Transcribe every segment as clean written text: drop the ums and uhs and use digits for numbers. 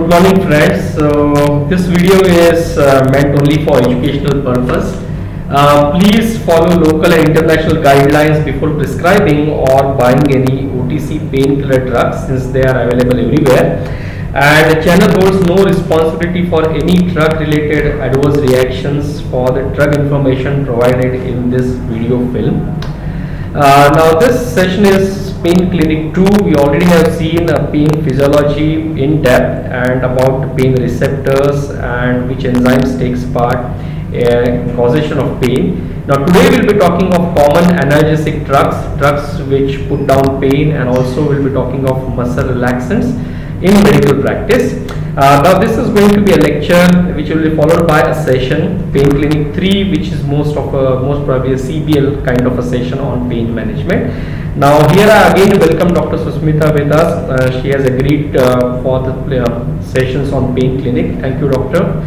Good morning friends. So this video is meant only for educational purpose. Please follow local and international guidelines before prescribing or buying any OTC painkiller drugs since they are available everywhere. And the channel holds no responsibility for any drug related adverse reactions for the drug information provided in this video film. Now this session is Pain Clinic.2. We already have seen pain physiology in depth and about pain receptors and which enzymes takes part in causation of pain. Now today we will be talking of common analgesic drugs which put down pain, and also we will be talking of muscle relaxants in medical practice. Now this is going to be a lecture which will be followed by a session, Pain Clinic 3, which is most probably a CBL kind of a session on pain management. Now here I again welcome Dr. Susmita with us. She has agreed for the sessions on Pain Clinic. Thank you, doctor.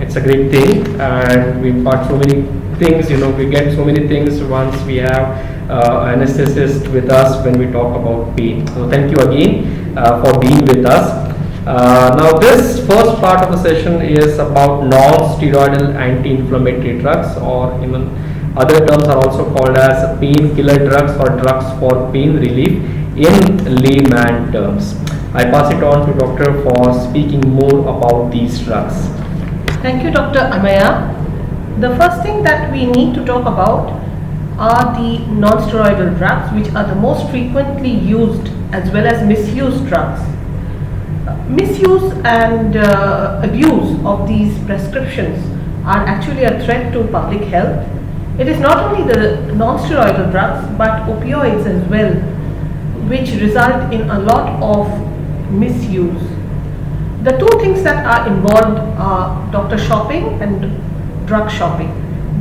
It's a great thing, and we impart so many things, we get so many things once we have anesthetist with us when we talk about pain. So thank you again for being with us. Now this first part of the session is about non-steroidal anti-inflammatory drugs, or even other terms are also called as painkiller drugs or drugs for pain relief in layman terms. I pass it on to doctor for speaking more about these drugs. Thank you, Dr. Amaya. The first thing that we need to talk about are the non-steroidal drugs, which are the most frequently used as well as misused drugs. Misuse and abuse of these prescriptions are actually a threat to public health. It is not only the non-steroidal drugs but opioids as well, which result in a lot of misuse. The two things that are involved are doctor shopping and drug shopping,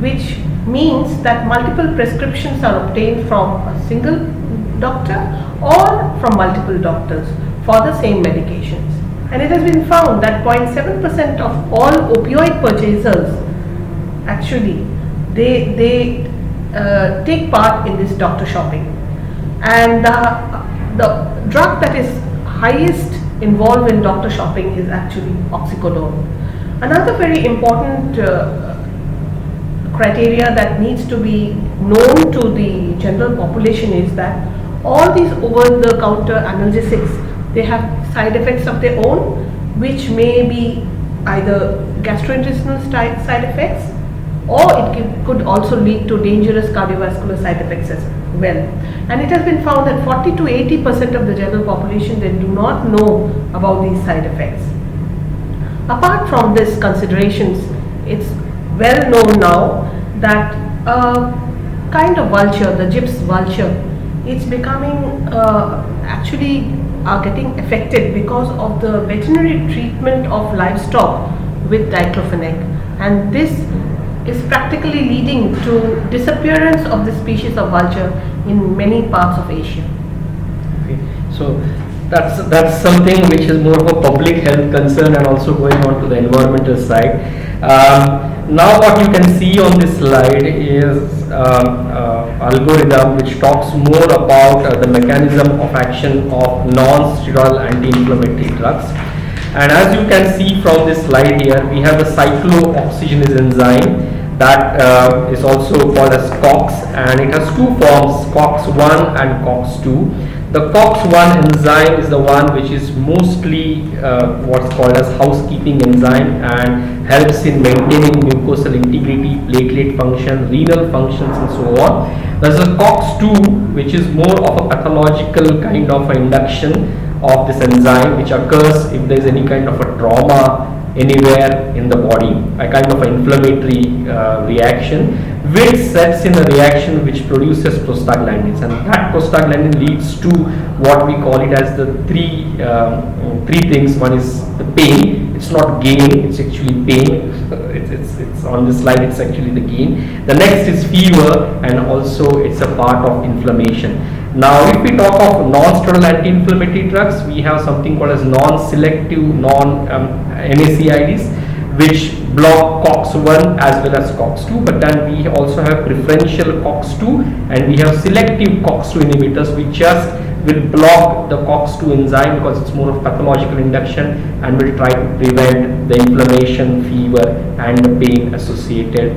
which means that multiple prescriptions are obtained from a single doctor or from multiple doctors for the same medications. And it has been found that 0.7% of all opioid purchasers actually they take part in this doctor shopping. And the drug that is highest involved in doctor shopping is actually oxycodone. Another very important criteria that needs to be known to the general population is that all these over-the-counter analgesics, they have side effects of their own, which may be either gastrointestinal side effects, or it could also lead to dangerous cardiovascular side effects as well. And it has been found that 40 to 80% of the general population, they do not know about these side effects. Apart from these considerations, it's well known now that a kind of vulture, the gyps vulture, it's becoming actually are getting affected because of the veterinary treatment of livestock with diclofenac, and this is practically leading to disappearance of the species of vulture in many parts of Asia. Okay. So that's something which is more of a public health concern and also going on to the environmental side. Now what you can see on this slide is algorithm which talks more about the mechanism of action of non-steroidal anti-inflammatory drugs. And as you can see from this slide here, we have a cyclooxygenase enzyme that is also called as COX, and it has two forms, Cox-1 and Cox-2. The Cox-1 enzyme is the one which is mostly what's called as housekeeping enzyme and helps in maintaining mucosal integrity, platelet function, renal functions and so on. There's a Cox-2 which is more of a pathological kind of a induction of this enzyme, which occurs if there is any kind of a trauma anywhere in the body, a kind of an inflammatory reaction, which sets in a reaction which produces prostaglandins, and that prostaglandin leads to what we call it as the three things. One is the pain. It's not gain, it's actually pain. It's on this slide, it's actually the gain. The next is fever, and also it's a part of inflammation. Now if we talk of non-steroidal anti-inflammatory drugs, we have something called as non-selective NSAIDs, which block Cox-1 as well as Cox-2, but then we also have preferential Cox-2 and we have selective Cox-2 inhibitors which just will block the Cox-2 enzyme because it's more of pathological induction, and will try to prevent the inflammation, fever, and the pain associated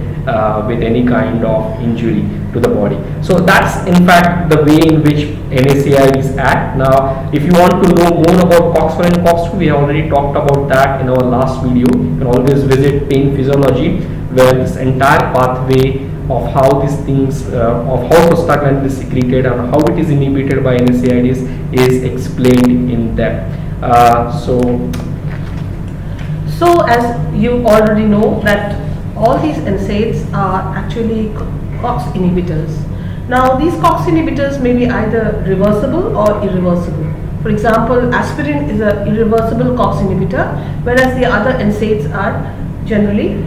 with any kind of injury to the body. So that's in fact the way in which NSAIDs act. Now, if you want to know more about Cox-1 and Cox-2, we have already talked about that in our last video. You can always visit Pain Physiology, where this entire pathway of how these things, of how prostaglandin is secreted and how it is inhibited by NSAIDs is explained in depth. So as you already know that all these NSAIDs are actually Cox inhibitors. Now these Cox inhibitors may be either reversible or irreversible. For example, aspirin is an irreversible Cox inhibitor, whereas the other NSAIDs are generally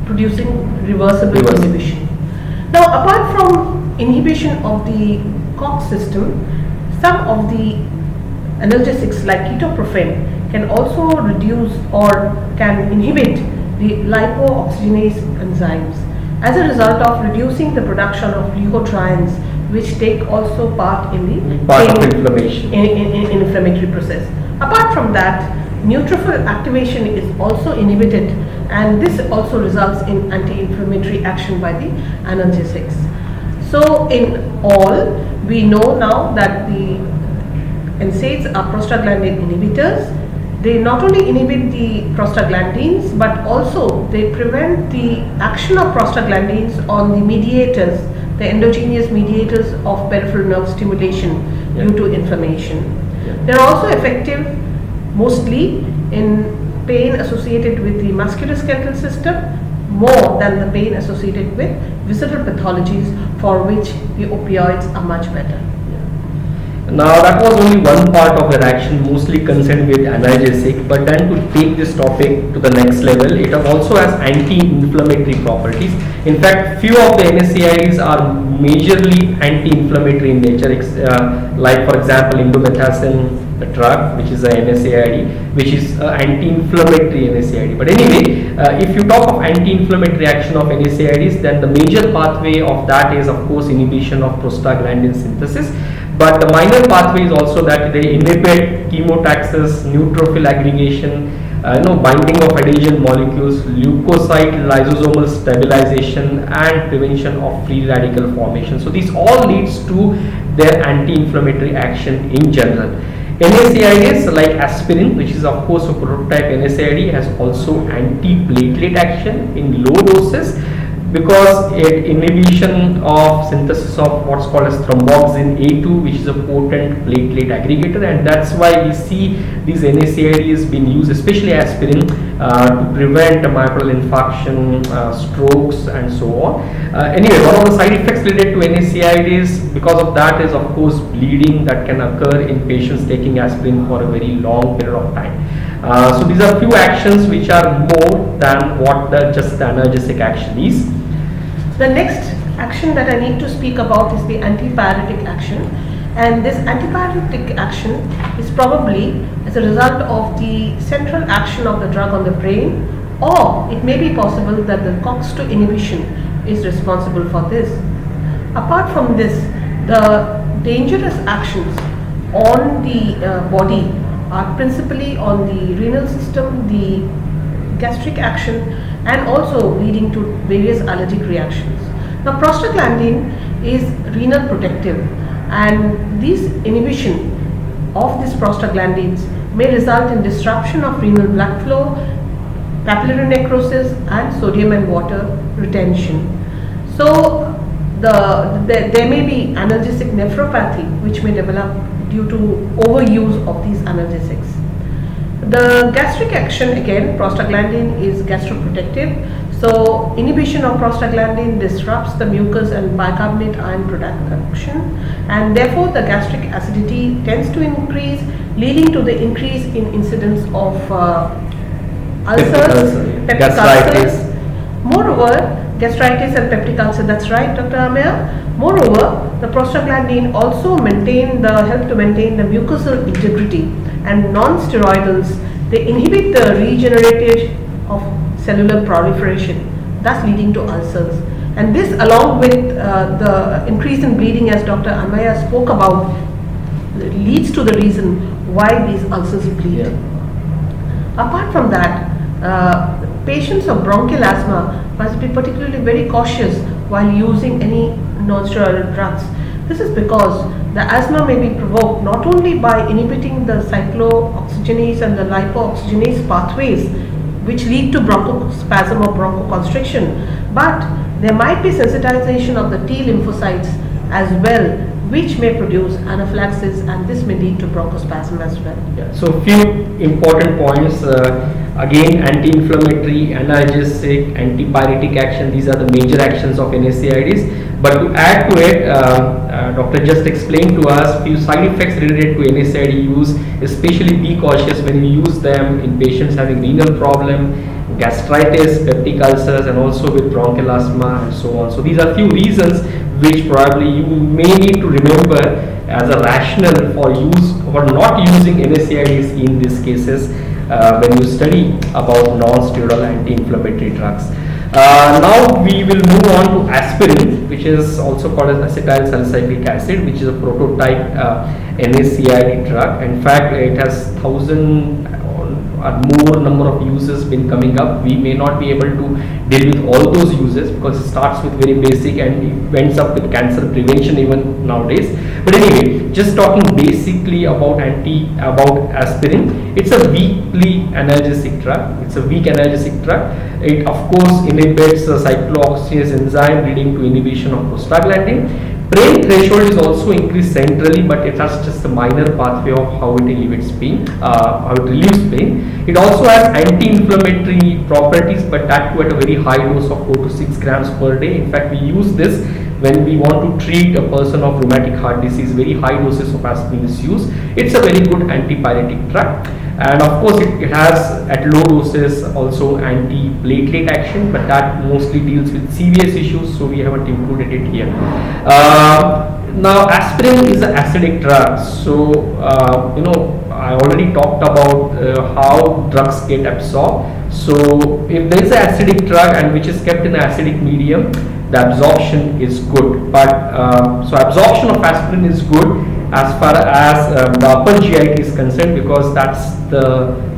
producing reversible inhibition. Now, apart from inhibition of the Cox system, some of the analgesics like ketoprofen can also reduce or can inhibit the lipooxygenase enzymes as a result of reducing the production of leukotrienes, which take also part in the inflammation in inflammatory process. Apart from that, neutrophil activation is also inhibited, and this also results in anti-inflammatory action by the analgesics. So in all, we know now that the NSAIDs are prostaglandin inhibitors. They not only inhibit the prostaglandins, but also they prevent the action of prostaglandins on the mediators, the endogenous mediators of peripheral nerve stimulation due to inflammation. They are also effective mostly in pain associated with the musculoskeletal system more than the pain associated with visceral pathologies, for which the opioids are much better. Now that was only one part of their action, mostly concerned with analgesic, but then to take this topic to the next level, it also has anti-inflammatory properties. In fact, few of the NSAIDs are majorly anti-inflammatory in nature, like for example indomethacin, the drug, which is a NSAID, which is anti-inflammatory NSAID. But anyway, if you talk of anti-inflammatory action of NSAIDs, then the major pathway of that is of course inhibition of prostaglandin synthesis. But the minor pathway is also that they inhibit chemotaxis, neutrophil aggregation, binding of adhesion molecules, leukocyte lysosomal stabilization, and prevention of free radical formation. So these all leads to their anti-inflammatory action in general. NSAIDs like aspirin, which is of course a prototype NSAID, has also anti-platelet action in low doses, because inhibition of synthesis of what's called as thromboxane A2, which is a potent platelet aggregator, and that's why we see these NSAIDs being used, especially aspirin, to prevent myocardial infarction, strokes, and so on. Anyway, one of the side effects related to NSAIDs because of that is of course bleeding that can occur in patients taking aspirin for a very long period of time. So these are few actions which are more than what just the analgesic action is. The next action that I need to speak about is the antipyretic action, and this antipyretic action is probably as a result of the central action of the drug on the brain, or it may be possible that the Cox-2 inhibition is responsible for this. Apart from this, the dangerous actions on the body are principally on the renal system, the gastric action, and also leading to various allergic reactions. Now, prostaglandin is renal protective, and this inhibition of these prostaglandins may result in disruption of renal blood flow, papillary necrosis, and sodium and water retention. So there may be analgesic nephropathy which may develop due to overuse of these analgesics. The gastric action, again, prostaglandin is gastroprotective, so inhibition of prostaglandin disrupts the mucus and bicarbonate ion production, and therefore the gastric acidity tends to increase, leading to the increase in incidence of ulcers, peptic ulcers. Moreover, gastritis and peptic ulcer, that's right, Dr. Ameya. Moreover, the prostaglandin also help to maintain the mucosal integrity, and non-steroidals, they inhibit the regeneration of cellular proliferation, thus leading to ulcers. And this, along with the increase in bleeding, as Dr. Ameya spoke about, leads to the reason why these ulcers bleed. Apart from that, patients of bronchial asthma must be particularly very cautious while using any non-steroidal drugs. This is because the asthma may be provoked not only by inhibiting the cyclooxygenase and the lipooxygenase pathways, which lead to bronchospasm or bronchoconstriction, but there might be sensitization of the T lymphocytes as well, which may produce anaphylaxis, and this may lead to bronchospasm as well. So few important points. Again, anti-inflammatory, analgesic, antipyretic action, these are the major actions of NSAIDs. But to add to it, doctor just explained to us few side effects related to NSAID use. Especially be cautious when you use them in patients having renal problem, gastritis, peptic ulcers, and also with bronchial asthma and so on. So these are few reasons which probably you may need to remember as a rationale for not using NSAIDs in these cases when you study about non-steroidal anti-inflammatory drugs. Now we will move on to aspirin, which is also called as acetyl salicylic acid, which is a prototype NSAID drug. In fact, it has 1,000 or more number of uses been coming up. We may not be able to deal with all those uses because it starts with very basic and it ends up with cancer prevention even nowadays. But anyway, just talking basically about aspirin, it's a weekly analgesic drug. It's a weak analgesic drug. It of course inhibits the cyclooxygenase enzyme, leading to inhibition of prostaglandin. Pain threshold is also increased centrally, but it has just a minor pathway of how it relieves pain. It also has anti-inflammatory properties, but that too at a very high dose of 4 to 6 grams per day. In fact, we use this when we want to treat a person of rheumatic heart disease. Very high doses of aspirin is used. It's a very good antipyretic drug. And of course, it has at low doses also anti-platelet action, but that mostly deals with serious issues, so we haven't included it here. Now, aspirin is an acidic drug, so I already talked about how drugs get absorbed. So, if there is an acidic drug and which is kept in an acidic medium, the absorption is good. But so absorption of aspirin is good as far as the upper GI is concerned, because that's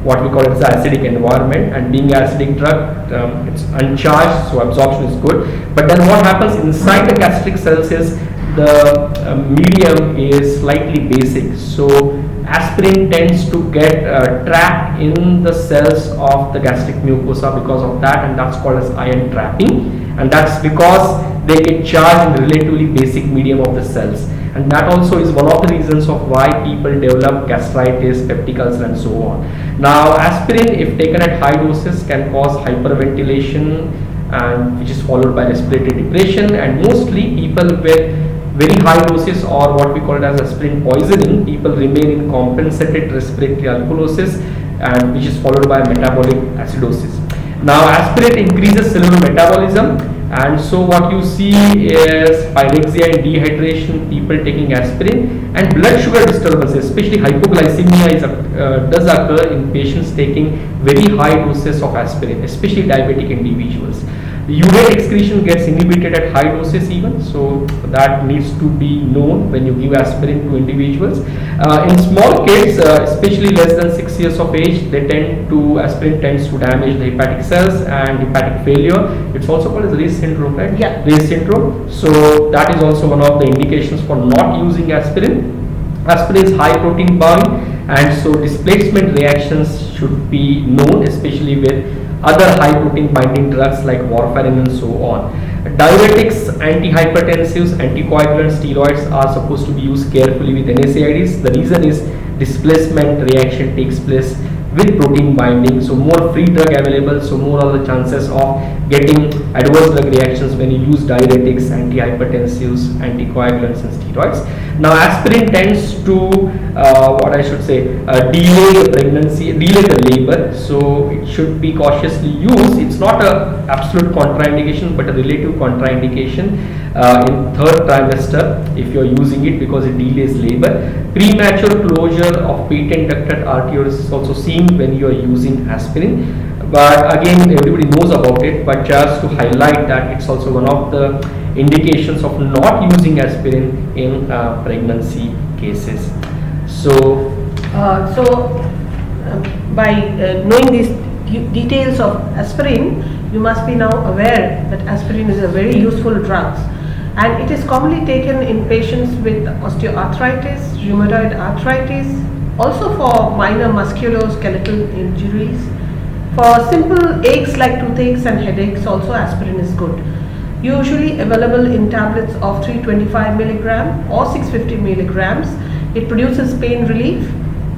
what we call it as the acidic environment, and being an acidic drug, it's uncharged, so absorption is good. But then what happens inside the gastric cells is the medium is slightly basic, so aspirin tends to get trapped in the cells of the gastric mucosa because of that, and that's called as ion trapping, and that's because they get charged in the relatively basic medium of the cells. And that also is one of the reasons of why people develop gastritis, peptic ulcer, and so on. Now, aspirin, if taken at high doses, can cause hyperventilation, and which is followed by respiratory depression. And mostly people with very high doses, or what we call it as aspirin poisoning, people remain in compensated respiratory alkalosis, and which is followed by metabolic acidosis. Now, aspirin increases cellular metabolism. And so what you see is pyrexia and dehydration, people taking aspirin, and blood sugar disturbances, especially hypoglycemia does occur in patients taking very high doses of aspirin, especially diabetic individuals. The urate excretion gets inhibited at high doses even, so that needs to be known when you give aspirin to individuals. In small kids, especially less than 6 years of age, aspirin tends to damage the hepatic cells and hepatic failure. It's also called as Ray's syndrome, right? Yeah. Ray's syndrome. So that is also one of the indications for not using aspirin. Aspirin is high protein bound, and so displacement reactions should be known, especially with other high protein binding drugs like warfarin and so on. Diuretics, antihypertensives, anticoagulants, steroids are supposed to be used carefully with NSAIDs. The reason is displacement reaction takes place with protein binding, so more free drug available, so more are the chances of getting adverse drug reactions when you use diuretics, antihypertensives, anticoagulants, and steroids. Now, aspirin tends to delay the pregnancy, delay the labor, so it should be cautiously used. It's not an absolute contraindication, but a relative contraindication in third trimester if you are using it, because it delays labor. Premature closure of patent ducted arterioles is also seen when you are using aspirin. But again, everybody knows about it, but just to highlight that it's also one of the indications of not using aspirin in pregnancy cases. So, By knowing these details of aspirin, you must be now aware that aspirin is a very useful drug, and it is commonly taken in patients with osteoarthritis, rheumatoid arthritis, also for minor musculoskeletal injuries. For simple aches like toothaches and headaches, also aspirin is good. Usually available in tablets of 325 milligram or 650 milligrams. It produces pain relief,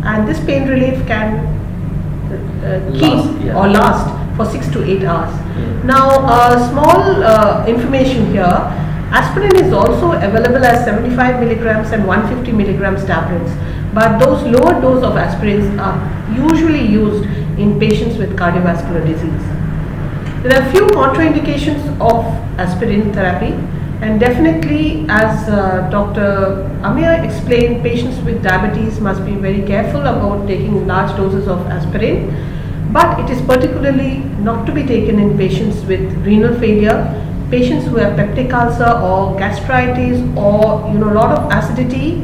and this pain relief can last for 6 to 8 hours. Now, small information here. Aspirin is also available as 75 milligrams and 150 milligrams tablets, but those lower dose of aspirins are usually used in patients with cardiovascular disease. There are few contraindications of aspirin therapy, and definitely, as Dr. Ameya explained, patients with diabetes must be very careful about taking large doses of aspirin, but it is particularly not to be taken in patients with renal failure, patients who have peptic ulcer or gastritis or a lot of acidity,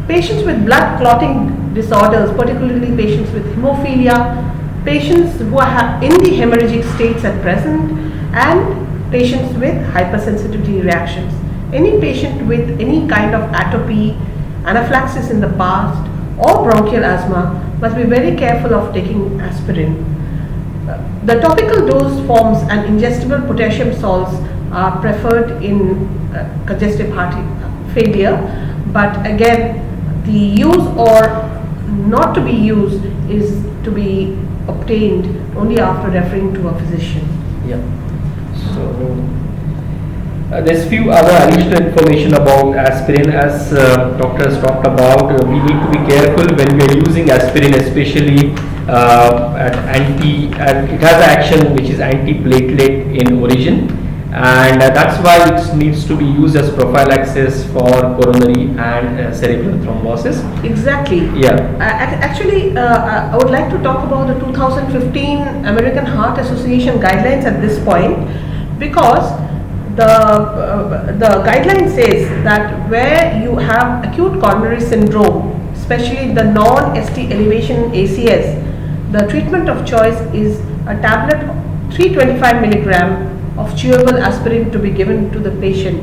patients with blood clotting disorders, particularly patients with hemophilia, patients who are in the hemorrhagic states at present, and patients with hypersensitivity reactions. Any patient with any kind of atopy, anaphylaxis in the past, or bronchial asthma must be very careful of taking aspirin. The topical dose forms and ingestible potassium salts are preferred in congestive heart failure, but again, the use or not to be used is to be obtained only after referring to a physician. Yeah. So there's few other additional information about aspirin. As doctors talked about, we need to be careful when we are using aspirin, especially it has action which is anti-platelet in origin, and that's why it needs to be used as prophylaxis for coronary and cerebral thrombosis. Exactly. Yeah. Actually, I would like to talk about the 2015 American Heart Association guidelines at this point, because the guideline says that where you have acute coronary syndrome, especially the non-ST elevation ACS, the treatment of choice is a tablet 325 milligram of chewable aspirin to be given to the patient,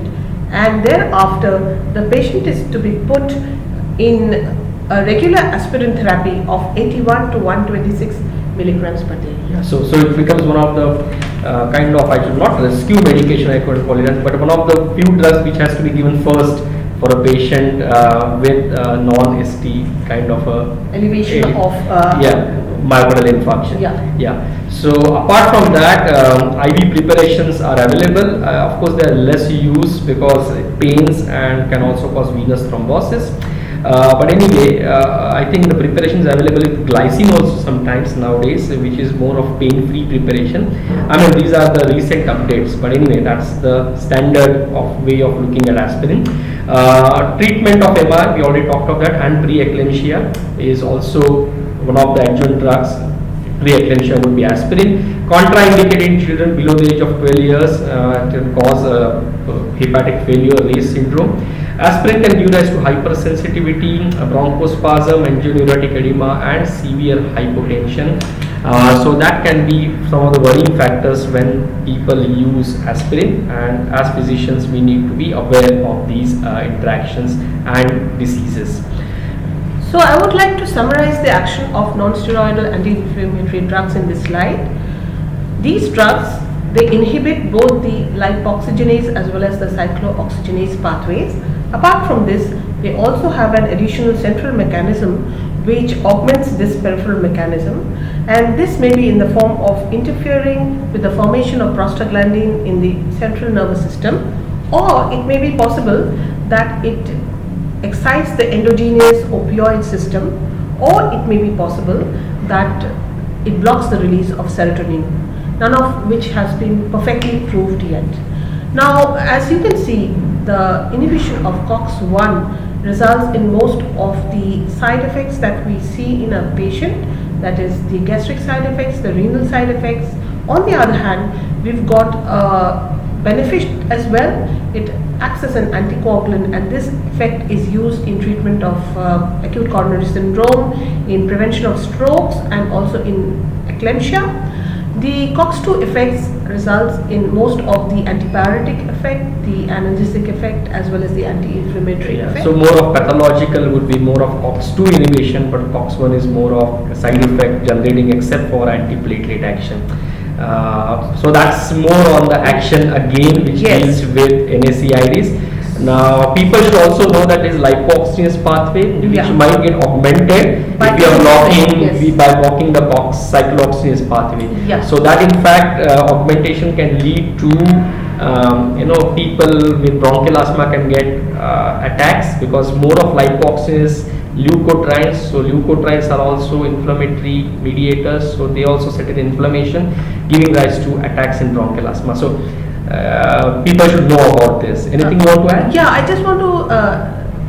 and thereafter the patient is to be put in a regular aspirin therapy of 81 to 126 milligrams per day. Yeah, so it becomes one of the kind of, I should not rescue medication, I could call it as, but one of the few drugs which has to be given first for a patient with non-ST kind of a elevation of myocardial infarction. Yeah. So apart from that, IV preparations are available. Of course, they are less used because it pains and can also cause venous thrombosis. But anyway, I think the preparations available with glycine also sometimes nowadays, which is more of pain-free preparation. I mean, these are the recent updates, but anyway, that's the standard of way of looking at aspirin. Treatment of MI, we already talked of that, and preeclampsia is also one of the adjunct drugs. Preeclampsia would be aspirin. Contraindicated in children below the age of 12 years, can cause hepatic failure, Ray's syndrome. Aspirin can give rise to hypersensitivity, bronchospasm, angioneuritic edema, and severe hypotension. So that can be some of the worrying factors when people use aspirin, and as physicians we need to be aware of these interactions and diseases. So I would like to summarize the action of non-steroidal anti-inflammatory drugs in this slide. These drugs, they inhibit both the lipoxygenase as well as the cyclooxygenase pathways. Apart from this, they also have an additional central mechanism which augments this peripheral mechanism, and this may be in the form of interfering with the formation of prostaglandin in the central nervous system, or it may be possible that it excites the endogenous opioid system, or it may be possible that it blocks the release of serotonin, none of which has been perfectly proved yet. Now, as you can see, the inhibition of Cox-1 results in most of the side effects that we see in a patient, that is the gastric side effects, the renal side effects. On the other hand, we've got benefit as well. It acts as an anticoagulant, and this effect is used in treatment of acute coronary syndrome, in prevention of strokes, and also in eclampsia. The Cox-2 effects results in most of the antipyretic effect, the analgesic effect, as well as the anti-inflammatory effect. So more of pathological would be more of Cox-2 inhibition, but Cox-1 is more of side effect generating except for antiplatelet action. So that's more on the action again, which deals with NSAIDs. Now people should also know that this lipoxygenase pathway, which might get augmented if you are by blocking the Cox cyclooxygenase pathway. So that in fact augmentation can lead to people with bronchial asthma can get attacks because more of lipoxygenase leukotrienes. So leukotrienes are also inflammatory mediators, so they also set in inflammation, giving rise to attacks in bronchial asthma. So people should know about this. Anything you want to add? Yeah, I just want to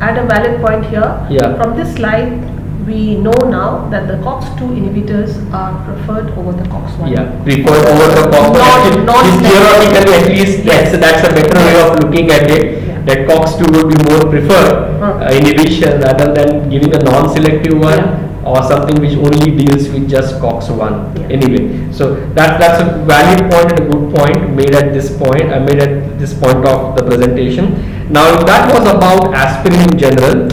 add a valid point here. From this slide, we know now that the Cox-2 inhibitors are preferred over the Cox-1. Preferred over the Cox-1. Theoretically, at least that's a better way of looking at it. That Cox-2 would be more preferred inhibition rather than giving a non-selective one or something which only deals with just Cox-1. Anyway, so that's a valid point and a good point made at this point. I made at this point of the presentation. Now that was about aspirin in general.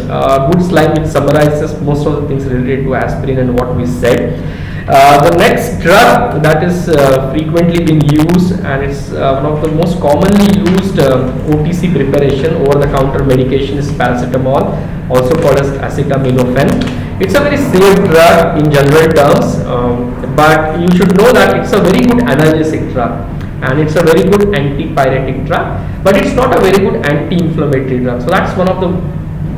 Good slide which summarizes most of the things related to aspirin and what we said. The next drug that is frequently being used, and it's one of the most commonly used OTC preparation, over-the-counter medication, is paracetamol, also called as acetaminophen. It's a very safe drug in general terms, but you should know that it's a very good analgesic drug and it's a very good antipyretic drug, but it's not a very good anti-inflammatory drug. So that's one of the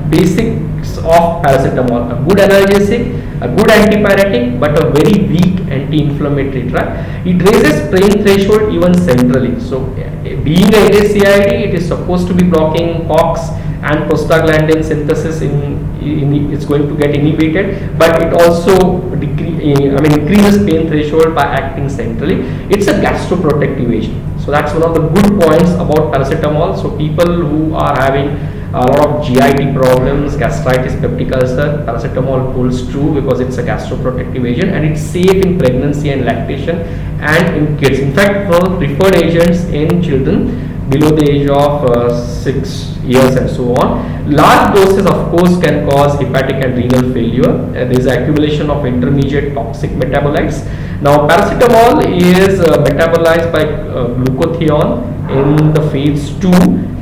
basics of paracetamol: a good analgesic, a good antipyretic, but a very weak anti-inflammatory drug. It raises pain threshold even centrally. So being a NSAID, it is supposed to be blocking Cox and prostaglandin synthesis it's going to get inhibited, but it also increases pain threshold by acting centrally. It's a gastroprotective agent. So that's one of the good points about paracetamol. So people who are having a lot of GIT problems, gastritis, peptic ulcer, paracetamol holds true because it's a gastroprotective agent and it's safe in pregnancy and lactation and in kids. In fact, one of the preferred agents in children below the age of 6 years and so on. Large doses of course can cause hepatic and renal failure. There is accumulation of intermediate toxic metabolites. Now paracetamol is metabolized by glutathione in the phase 2,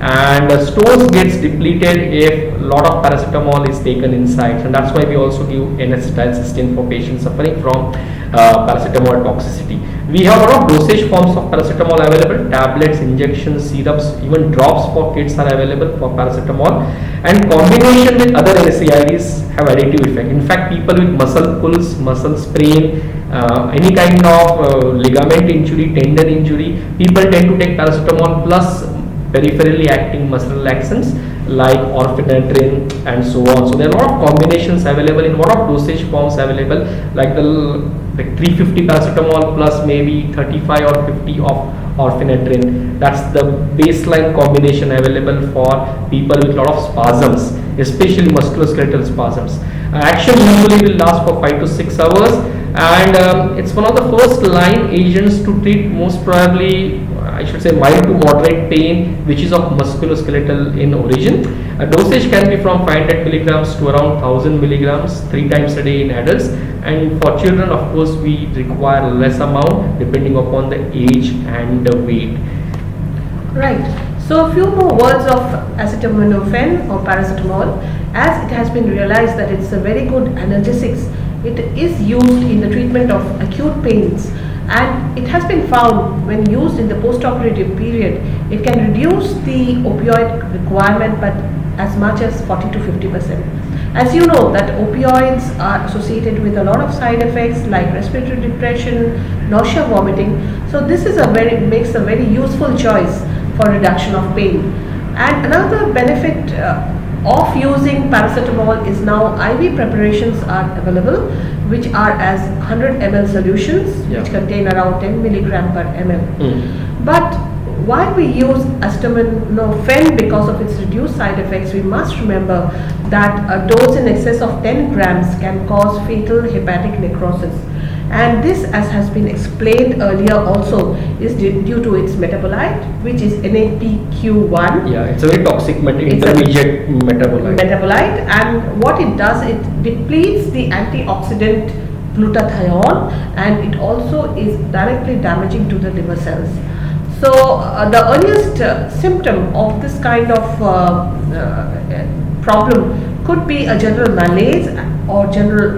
and stores gets depleted if a lot of paracetamol is taken inside, and that's why we also give N-acetylcysteine for patients suffering from paracetamol toxicity. We have a lot of dosage forms of paracetamol available: tablets, injections, syrups, even drops for kids are available for paracetamol, and combination with other NSAIDs have additive effect. In fact, people with muscle pulls, muscle sprain, any kind of ligament injury, tendon injury, people tend to take paracetamol plus peripherally acting muscle relaxants like orphanetrin and so on. So there are a lot of combinations available in lot of dosage forms available, like the 350 paracetamol plus maybe 35 or 50 of orphanetrin. That's the baseline combination available for people with a lot of spasms, especially musculoskeletal spasms. Action usually will last for 5 to 6 hours, and it's one of the first line agents to treat most probably, I should say, mild to moderate pain which is of musculoskeletal in origin. A dosage can be from 500 milligrams to around 1000 milligrams 3 times a day in adults, and for children of course we require less amount depending upon the age and the weight. Right. So a few more words of acetaminophen or paracetamol. As it has been realized that it's a very good analgesic, it is used in the treatment of acute pains, and it has been found when used in the postoperative period, it can reduce the opioid requirement by as much as 40 to 50%. As you know that opioids are associated with a lot of side effects like respiratory depression, nausea, vomiting. So this is makes a very useful choice for reduction of pain. And another benefit of using paracetamol is now IV preparations are available, which are as 100 ml solutions which contain around 10 milligram per ml. But while we use acetaminophen because of its reduced side effects, we must remember that a dose in excess of 10 grams can cause fatal hepatic necrosis. And this, as has been explained earlier also, is due to its metabolite, which is NAPQ1. Yeah, it's a very toxic intermediate metabolite. And what it does, it depletes the antioxidant glutathione, and it also is directly damaging to the liver cells. So the earliest symptom of this kind of problem could be a general malaise or general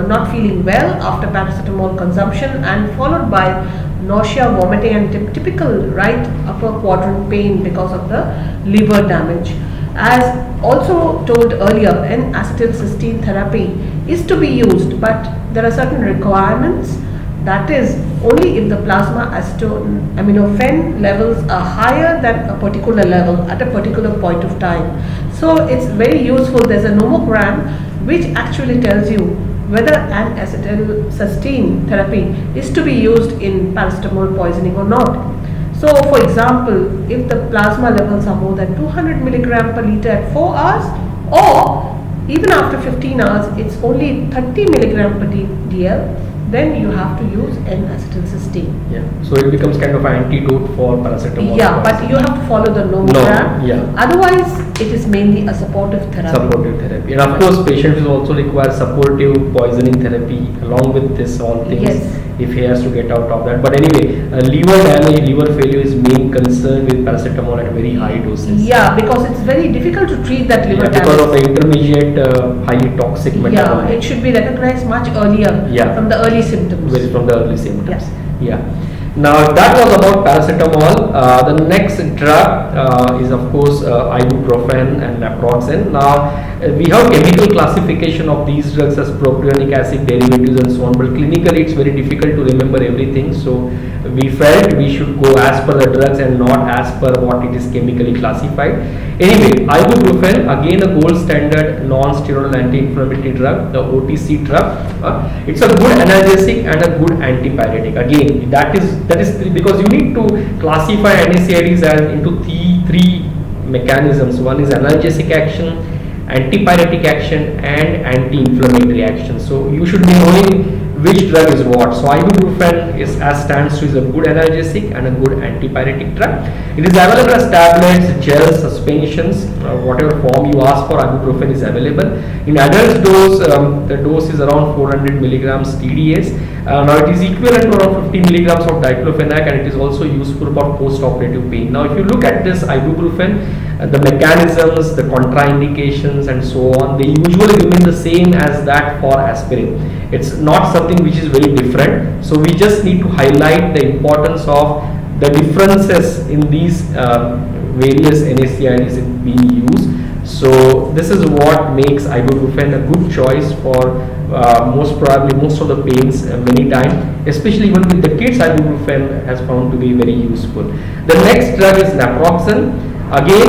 not feeling well after paracetamol consumption, and followed by nausea, vomiting, and typical right upper quadrant pain because of the liver damage. As also told earlier, N-acetylcysteine therapy is to be used, but there are certain requirements. That is, only if the plasma acetaminophen levels are higher than a particular level at a particular point of time. So it's very useful. There's a nomogram which actually tells you whether an acetylcysteine therapy is to be used in paracetamol poisoning or not. So, for example, if the plasma levels are more than 200 milligram per liter at 4 hours, or even after 15 hours, it's only 30 milligram per dl, then you have to use N-acetylcysteine. Yeah. So it becomes kind of an antidote for paracetamol. Yeah, but you have to follow the nomogram. No, yeah. Otherwise, it is mainly a supportive therapy. Supportive therapy. And of course, patients will also require supportive poisoning therapy along with this all things. Yes. If he has to get out of that. But anyway, liver damage, liver failure is main concern with paracetamol at very high doses. Yeah, because it's very difficult to treat that liver damage. Because of the intermediate highly toxic metabolite. Yeah, it should be recognized much earlier from the early symptoms. From the early symptoms. Yeah. Now that was about paracetamol. The next drug is of course ibuprofen and naproxen. Now we have chemical classification of these drugs as propionic acid derivatives and so on, but clinically it's very difficult to remember everything. So we felt we should go as per the drugs and not as per what it is chemically classified. Anyway, ibuprofen, again a gold standard non-steroidal anti-inflammatory drug, the OTC drug. It's a good analgesic and a good antipyretic. Again, that is because you need to classify NSAIDs as into three mechanisms. One is analgesic action, antipyretic action, and anti-inflammatory action. So you should be knowing which drug is what. So ibuprofen stands to is a good analgesic and a good antipyretic drug. It is available as tablets, gels, suspensions, whatever form you ask for. Ibuprofen is available. In adult dose, the dose is around 400 milligrams TDS. Now it is equivalent to around 50 milligrams of diclofenac, and it is also useful for post-operative pain. Now if you look at this ibuprofen, the mechanisms, the contraindications and so on, they usually remain the same as that for aspirin. It's not something which is very different. So we just need to highlight the importance of the differences in these various NSAIDs being used. So this is what makes ibuprofen a good choice for most of the pains many times, especially even with the kids. Ibuprofen has found to be very useful. The next drug is naproxen. Again,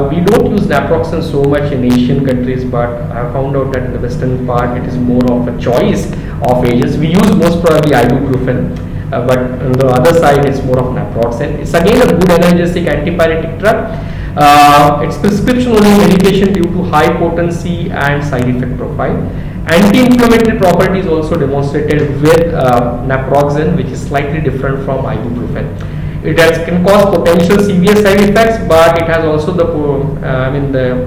we don't use naproxen so much in Asian countries, but I have found out that in the western part it is more of a choice of agents. We use most probably ibuprofen, but on the other side it's more of naproxen. It's again a good analgesic antipyretic drug. It's prescription only medication due to high potency and side effect profile. Anti-inflammatory properties also demonstrated with naproxen, which is slightly different from ibuprofen. It can cause potential severe side effects, but it has also the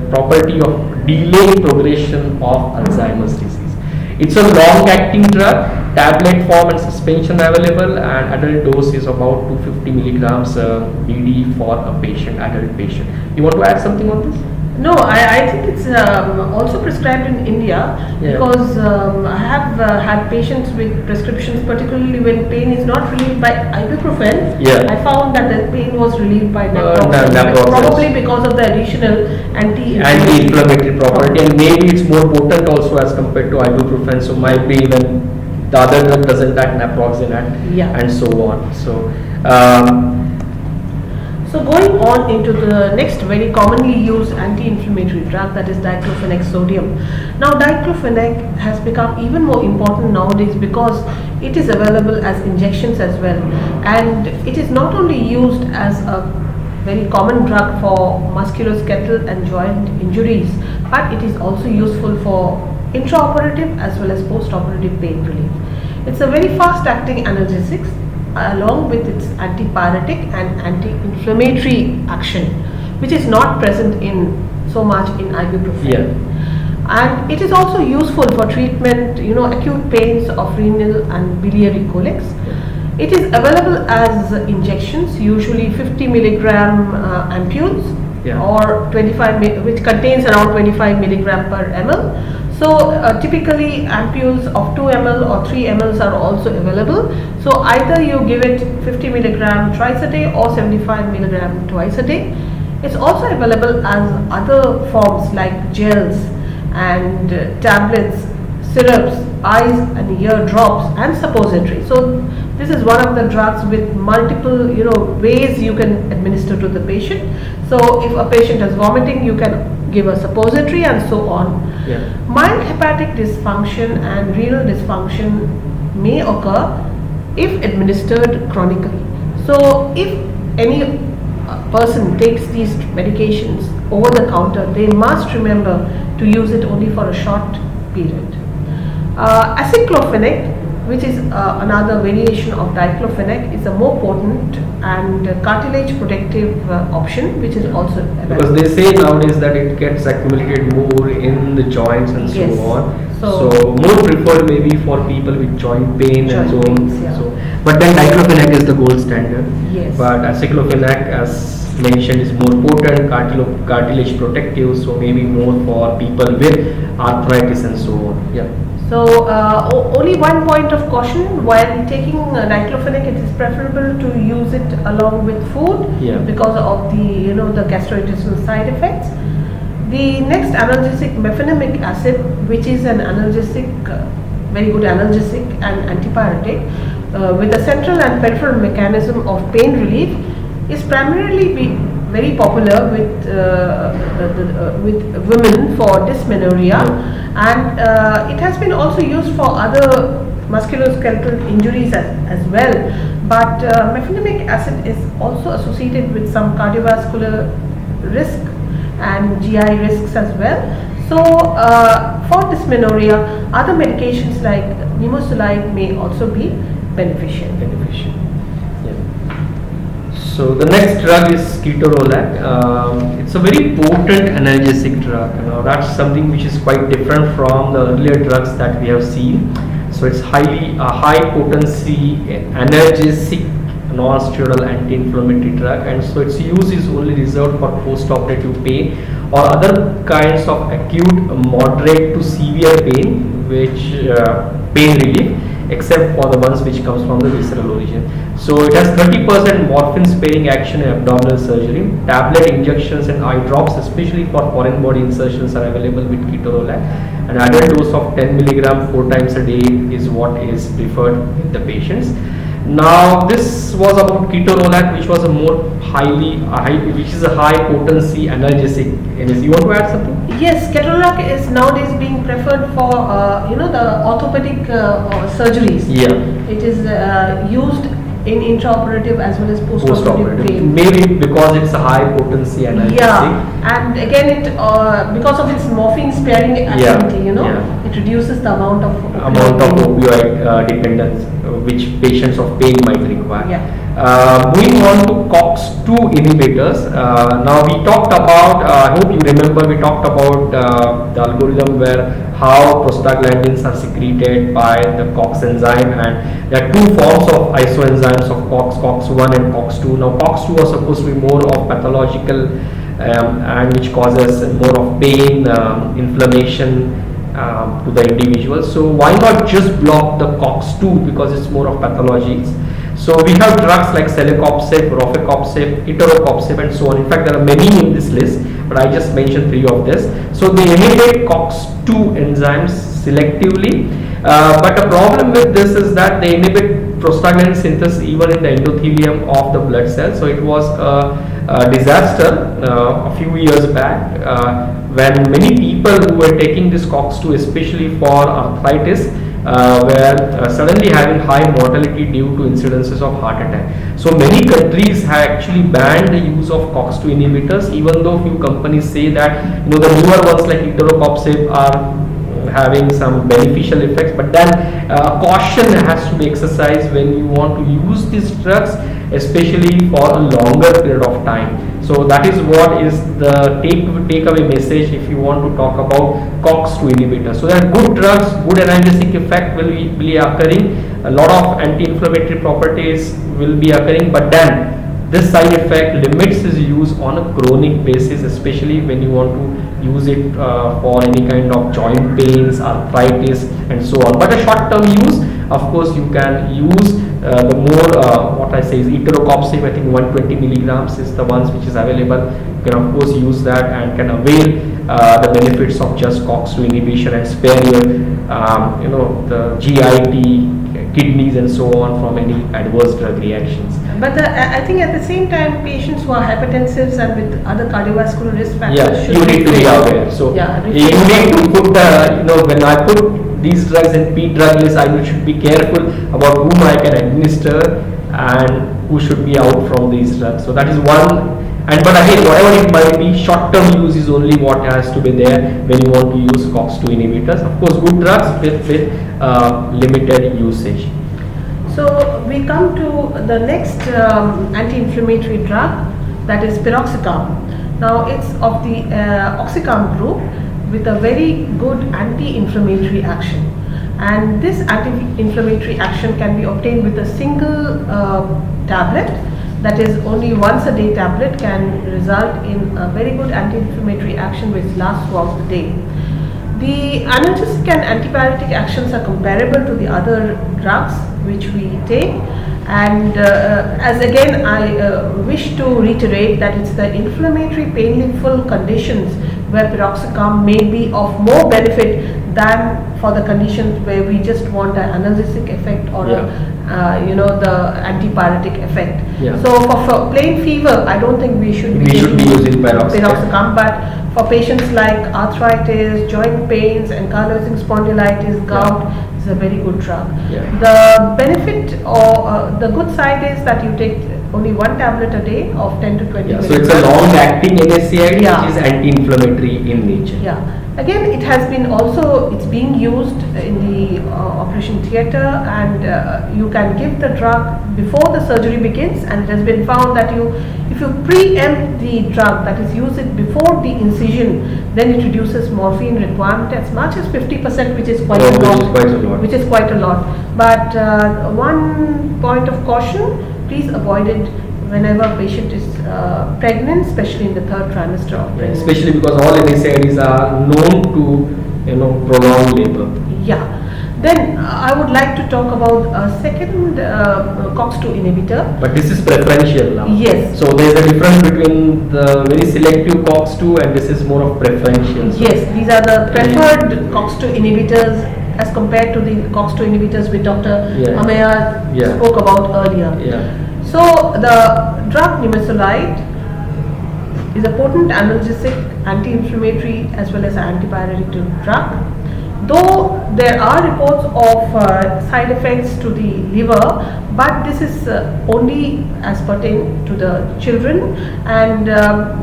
property of delaying progression of Alzheimer's disease. It's a long-acting drug, tablet form and suspension available, and adult dose is about 250 milligrams BD for a adult patient. You want to add something on this? No, I think it's also prescribed in India because I have had patients with prescriptions, particularly when pain is not relieved by ibuprofen. I found that the pain was relieved by naproxen, probably because of the additional anti-inflammatory property, and maybe it's more potent also as compared to ibuprofen. So might be even the other drug doesn't act, naproxen and so on. So going on into the next very commonly used anti-inflammatory drug, that is diclofenac sodium. Now diclofenac has become even more important nowadays because it is available as injections as well, and it is not only used as a very common drug for musculoskeletal and joint injuries, but it is also useful for intraoperative as well as post-operative pain relief. It's a very fast-acting analgesic along with its antipyretic and anti-inflammatory action, which is not present in so much in ibuprofen. Yeah. And it is also useful for treatment, acute pains of renal and biliary colics. It is available as injections, usually 50 milligram ampules, Yeah. or 25 which contains around 25 milligram per ml. So typically ampules of 2 ml or 3 ml are also available. So either you give it 50 milligram twice a day or 75 milligram twice a day. It's also available as other forms like gels and tablets, syrups, eyes and ear drops and suppository. So this is one of the drugs with multiple ways you can administer to the patient. So if a patient is vomiting, you can give a suppository and so on. Yeah. Mild hepatic dysfunction and renal dysfunction may occur if administered chronically. So if any person takes these medications over the counter, they must remember to use it only for a short period. Aceclofenac, which is another variation of diclofenac, is a more potent and cartilage protective option, which is also available. Because they say nowadays that it gets accumulated more in the joints and so Yes. on. So more preferred maybe for people with joint pain and so Joint on. pains, yeah. But then diclofenac is the gold standard. Yes. But aceclofenac, as mentioned, is more potent, cartilage protective, so maybe more for people with arthritis and so on. Yeah. So only one point of caution: while taking diclofenac, it is preferable to use it along with food, Yeah. because of the the gastrointestinal side effects. The next analgesic, mefenamic acid, which is an analgesic, very good analgesic and antipyretic, with a central and peripheral mechanism of pain relief, is primarily very popular with women for dysmenorrhea, and it has been also used for other musculoskeletal injuries as well. But mefenamic acid is also associated with some cardiovascular risk and GI risks as well. So for dysmenorrhea, other medications like nimesulide may also be beneficial. So the next drug is ketorolac. It's a very potent analgesic drug. That's something which is quite different from the earlier drugs that we have seen. So it's a high potency analgesic non-steroidal anti-inflammatory drug, and so its use is only reserved for post-operative pain or other kinds of acute moderate to severe pain, which pain relief, except for the ones which comes from the visceral origin. So it has 30% morphine sparing action in abdominal surgery. Tablet injections and eye drops, especially for foreign body insertions, are available with ketorolac. An adult dose of 10 milligram 4 times a day is what is preferred in the patients. Now this was about ketorolac, which was a more which is a high potency analgesic. You want to add something? Yes, ketorolac is nowadays being preferred for the orthopedic surgeries. Yeah. It is used in intraoperative as well as post-operative pain. Maybe because it's a high potency analgesic. Yeah, and again it because of its morphine sparing activity, it reduces the amount of opioid dependence which patients of pain might require. Yeah. Moving on to Cox-2 inhibitors. Now we talked about, I hope you remember, we talked about the algorithm where how prostaglandins are secreted by the Cox enzyme, and there are two forms of isoenzymes of Cox, Cox-1 and Cox-2. Now Cox-2 was supposed to be more of pathological and which causes more of pain, inflammation to the individual. So why not just block the Cox-2 because it's more of pathologies. So we have drugs like celecoxib, rofecoxib, etocoxib and so on. In fact, there are many in this list, but I just mentioned 3 of this. So they inhibit Cox-2 enzymes selectively, but the problem with this is that they inhibit prostaglandin synthesis even in the endothelium of the blood cells. So it was disaster a few years back when many people who were taking this Cox-2 especially for arthritis were suddenly having high mortality due to incidences of heart attack. So many countries have actually banned the use of Cox-2 inhibitors, even though few companies say that the newer ones like Itorocopsib are having some beneficial effects, but then caution has to be exercised when you want to use these drugs, especially for a longer period of time. So that is what is the takeaway message if you want to talk about Cox-2 inhibitors. So that good drugs, good analgesic effect will be occurring, a lot of anti-inflammatory properties will be occurring, but then this side effect limits its use on a chronic basis, especially when you want to use it for any kind of joint pains, arthritis and so on. But a short term use, of course, you can use the more what I say is Itorocopsib. I think 120 milligrams is the ones which is available. You can of course use that and can avail the benefits of just Cox-2 inhibition and spare your the GIT, kidneys and so on from any adverse drug reactions. But I think at the same time, patients who are hypertensives and with other cardiovascular risk factors you need to be aware. So you need to put when I put these drugs in P drug list, I should be careful about whom I can administer and who should be out from these drugs. So that is one. But again, whatever it might be, short-term use is only what has to be there when you want to use Cox-2 inhibitors. Of course, good drugs with limited usage. So we come to the next anti-inflammatory drug, that is Piroxicam. Now it's of the oxycam group with a very good anti-inflammatory action. And this anti-inflammatory action can be obtained with a single tablet. That is, only once a day tablet can result in a very good anti-inflammatory action which lasts throughout the day. The analgesic and antipyretic actions are comparable to the other drugs which we take, and as again I wish to reiterate that it's the inflammatory painful conditions where Piroxicam may be of more benefit than for the conditions where we just want an analgesic effect or the antipyretic effect. So for plain fever, I don't think we should be using Piroxicam, but for patients like arthritis, joint pains, ankylosing spondylitis, gout, is a very good drug. The benefit or the good side is that you take only one tablet a day of 10 to 20 minutes. So it's a long-acting NSAID which is anti-inflammatory in nature. Again, it's being used in the operation theatre, and you can give the drug before the surgery begins, and it has been found that if you preempt the drug, that is use it before the incision, then it reduces morphine requirement as much as 50%, which is quite a lot. Which is quite a lot. But one point of caution, please avoid it whenever a patient is pregnant, especially in the third trimester of pregnancy. Especially because all NSAIDs are known to prolong labor. Then I would like to talk about a second Cox-2 inhibitor. But this is preferential now. Yes. So there is a difference between the very selective Cox-2 and this is more of preferential. Yes, these are the preferred Cox-2 inhibitors as compared to the Cox-2 inhibitors which Dr. Amaya spoke about earlier. So the drug nimesulide is a potent analgesic, anti-inflammatory as well as antipyretic drug. Though there are reports of side effects to the liver, but this is only as pertain to the children, and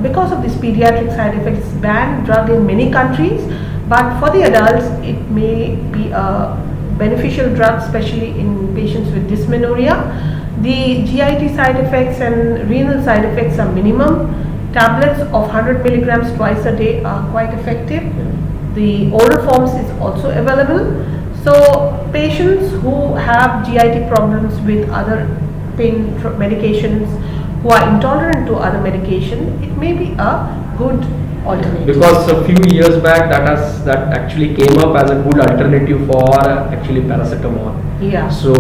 because of this pediatric side effects, banned drug in many countries. But for the adults, it may be a beneficial drug, especially in patients with dysmenorrhea. The GIT side effects and renal side effects are minimum. Tablets of 100 milligrams twice a day are quite effective. The oral forms is also available. So patients who have GIT problems with other pain medications, who are intolerant to other medication, it may be a good alternative. Because a few years back that actually came up as a good alternative for actually paracetamol. So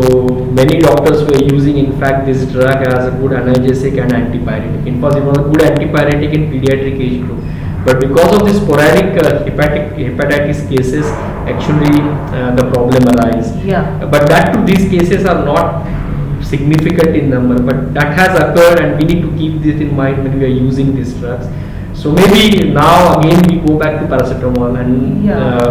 many doctors were using in fact this drug as a good analgesic and antipyretic. In fact, it was a good antipyretic in pediatric age group. But because of this sporadic hepatitis cases, actually the problem arises. But these cases are not significant in number, but that has occurred, and we need to keep this in mind when we are using these drugs. So maybe now again we go back to paracetamol, and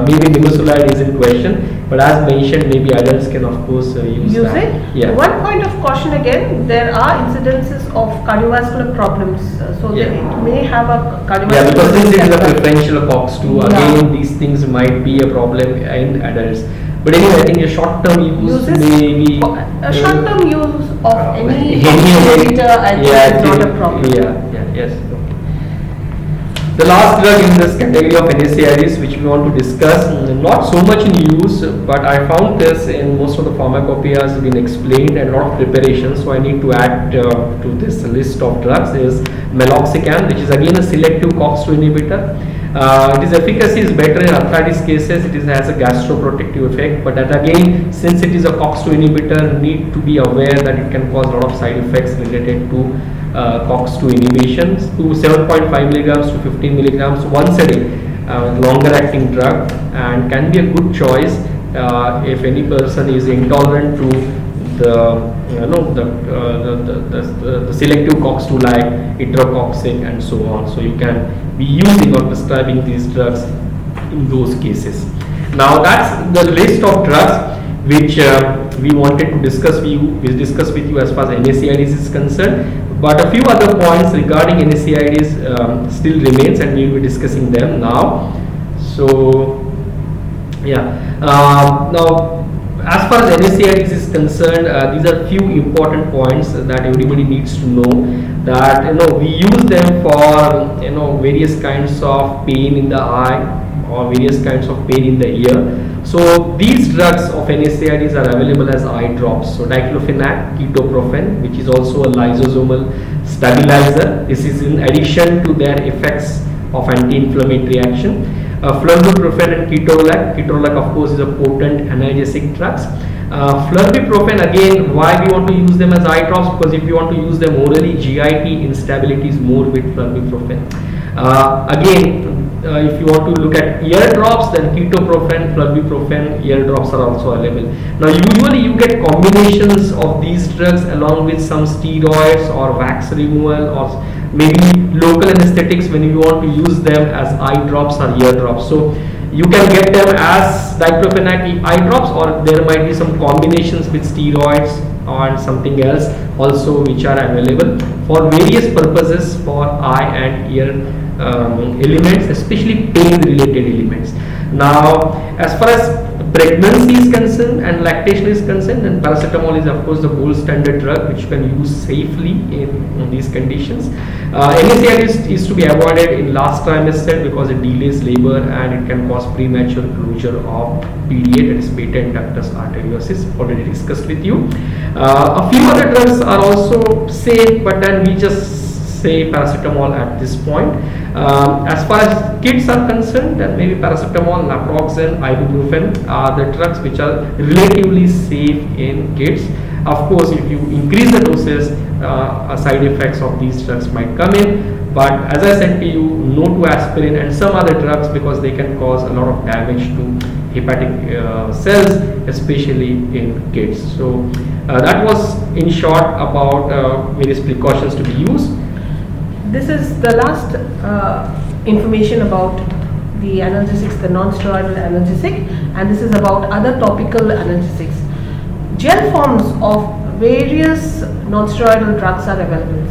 maybe nimesulide is in question. But as mentioned, maybe adults can of course use that. it. Yeah. One point of caution again: there are incidences of cardiovascular problems, so Yeah. it may have a cardiovascular. Yeah, because since it is a risk as well. preferential Cox-2, again these things might be a problem in adults. But anyway, I think a short-term use maybe. A short-term use of any inhibitor, I think is not a problem. Yes. Okay. The last drug in this category of NSAIDs which we want to discuss, not so much in use, but I found this in most of the pharmacopoeias been explained and a lot of preparation, so I need to add to this list of drugs is Meloxicam, which is again a selective Cox-2 inhibitor. Its efficacy is better in arthritis cases. It has a gastroprotective effect, but that again, since it is a Cox-2 inhibitor, need to be aware that it can cause a lot of side effects related to Cox-2 inhibitions. To 7.5 milligrams to 15 milligrams once a day, longer acting drug, and can be a good choice if any person is intolerant to the selective Cox-2 like itracoxib and so on. So you can be using or prescribing these drugs in those cases. Now that's the list of drugs which we wanted to discuss with you as far as NSAIDs is concerned. But a few other points regarding NSAIDs still remains, and we will be discussing them now. So now as far as NSAIDs is concerned, these are few important points that everybody needs to know. That we use them for various kinds of pain in the eye or various kinds of pain in the ear. So these drugs of NSAIDs are available as eye drops. So diclofenac, ketoprofen, which is also a lysosomal stabilizer. This is in addition to their effects of anti-inflammatory action. Flurbiprofen and ketorolac. Ketorolac of course is a potent analgesic drugs. Flurbiprofen, again, why we want to use them as eye drops? Because if you want to use them orally, GIT instability is more with flurbiprofen. If you want to look at ear drops, then ketoprofen, flurbiprofen, ear drops are also available. Now usually you get combinations of these drugs along with some steroids or wax removal or maybe local anesthetics when you want to use them as eye drops or ear drops. So you can get them as diclofenac eye drops, or there might be some combinations with steroids or something else also which are available for various purposes for eye and ear elements, especially pain related elements. Now as far as pregnancy is concerned and lactation is concerned, then paracetamol is of course the gold standard drug which you can use safely in these conditions. NSAID is to be avoided in last trimester because it delays labor and it can cause premature closure of PDA, that is patent ductus arteriosus, already discussed with you. A few other drugs are also safe, but then we just say paracetamol at this point. As far as kids are concerned, then maybe paracetamol, naproxen, ibuprofen are the drugs which are relatively safe in kids. Of course, if you increase the doses, side effects of these drugs might come in. But as I said to you, no to aspirin and some other drugs because they can cause a lot of damage to hepatic cells, especially in kids. So that was in short about various precautions to be used. This is the last information about the analgesics, the non-steroidal analgesic, and this is about other topical analgesics. Gel forms of various non-steroidal drugs are available.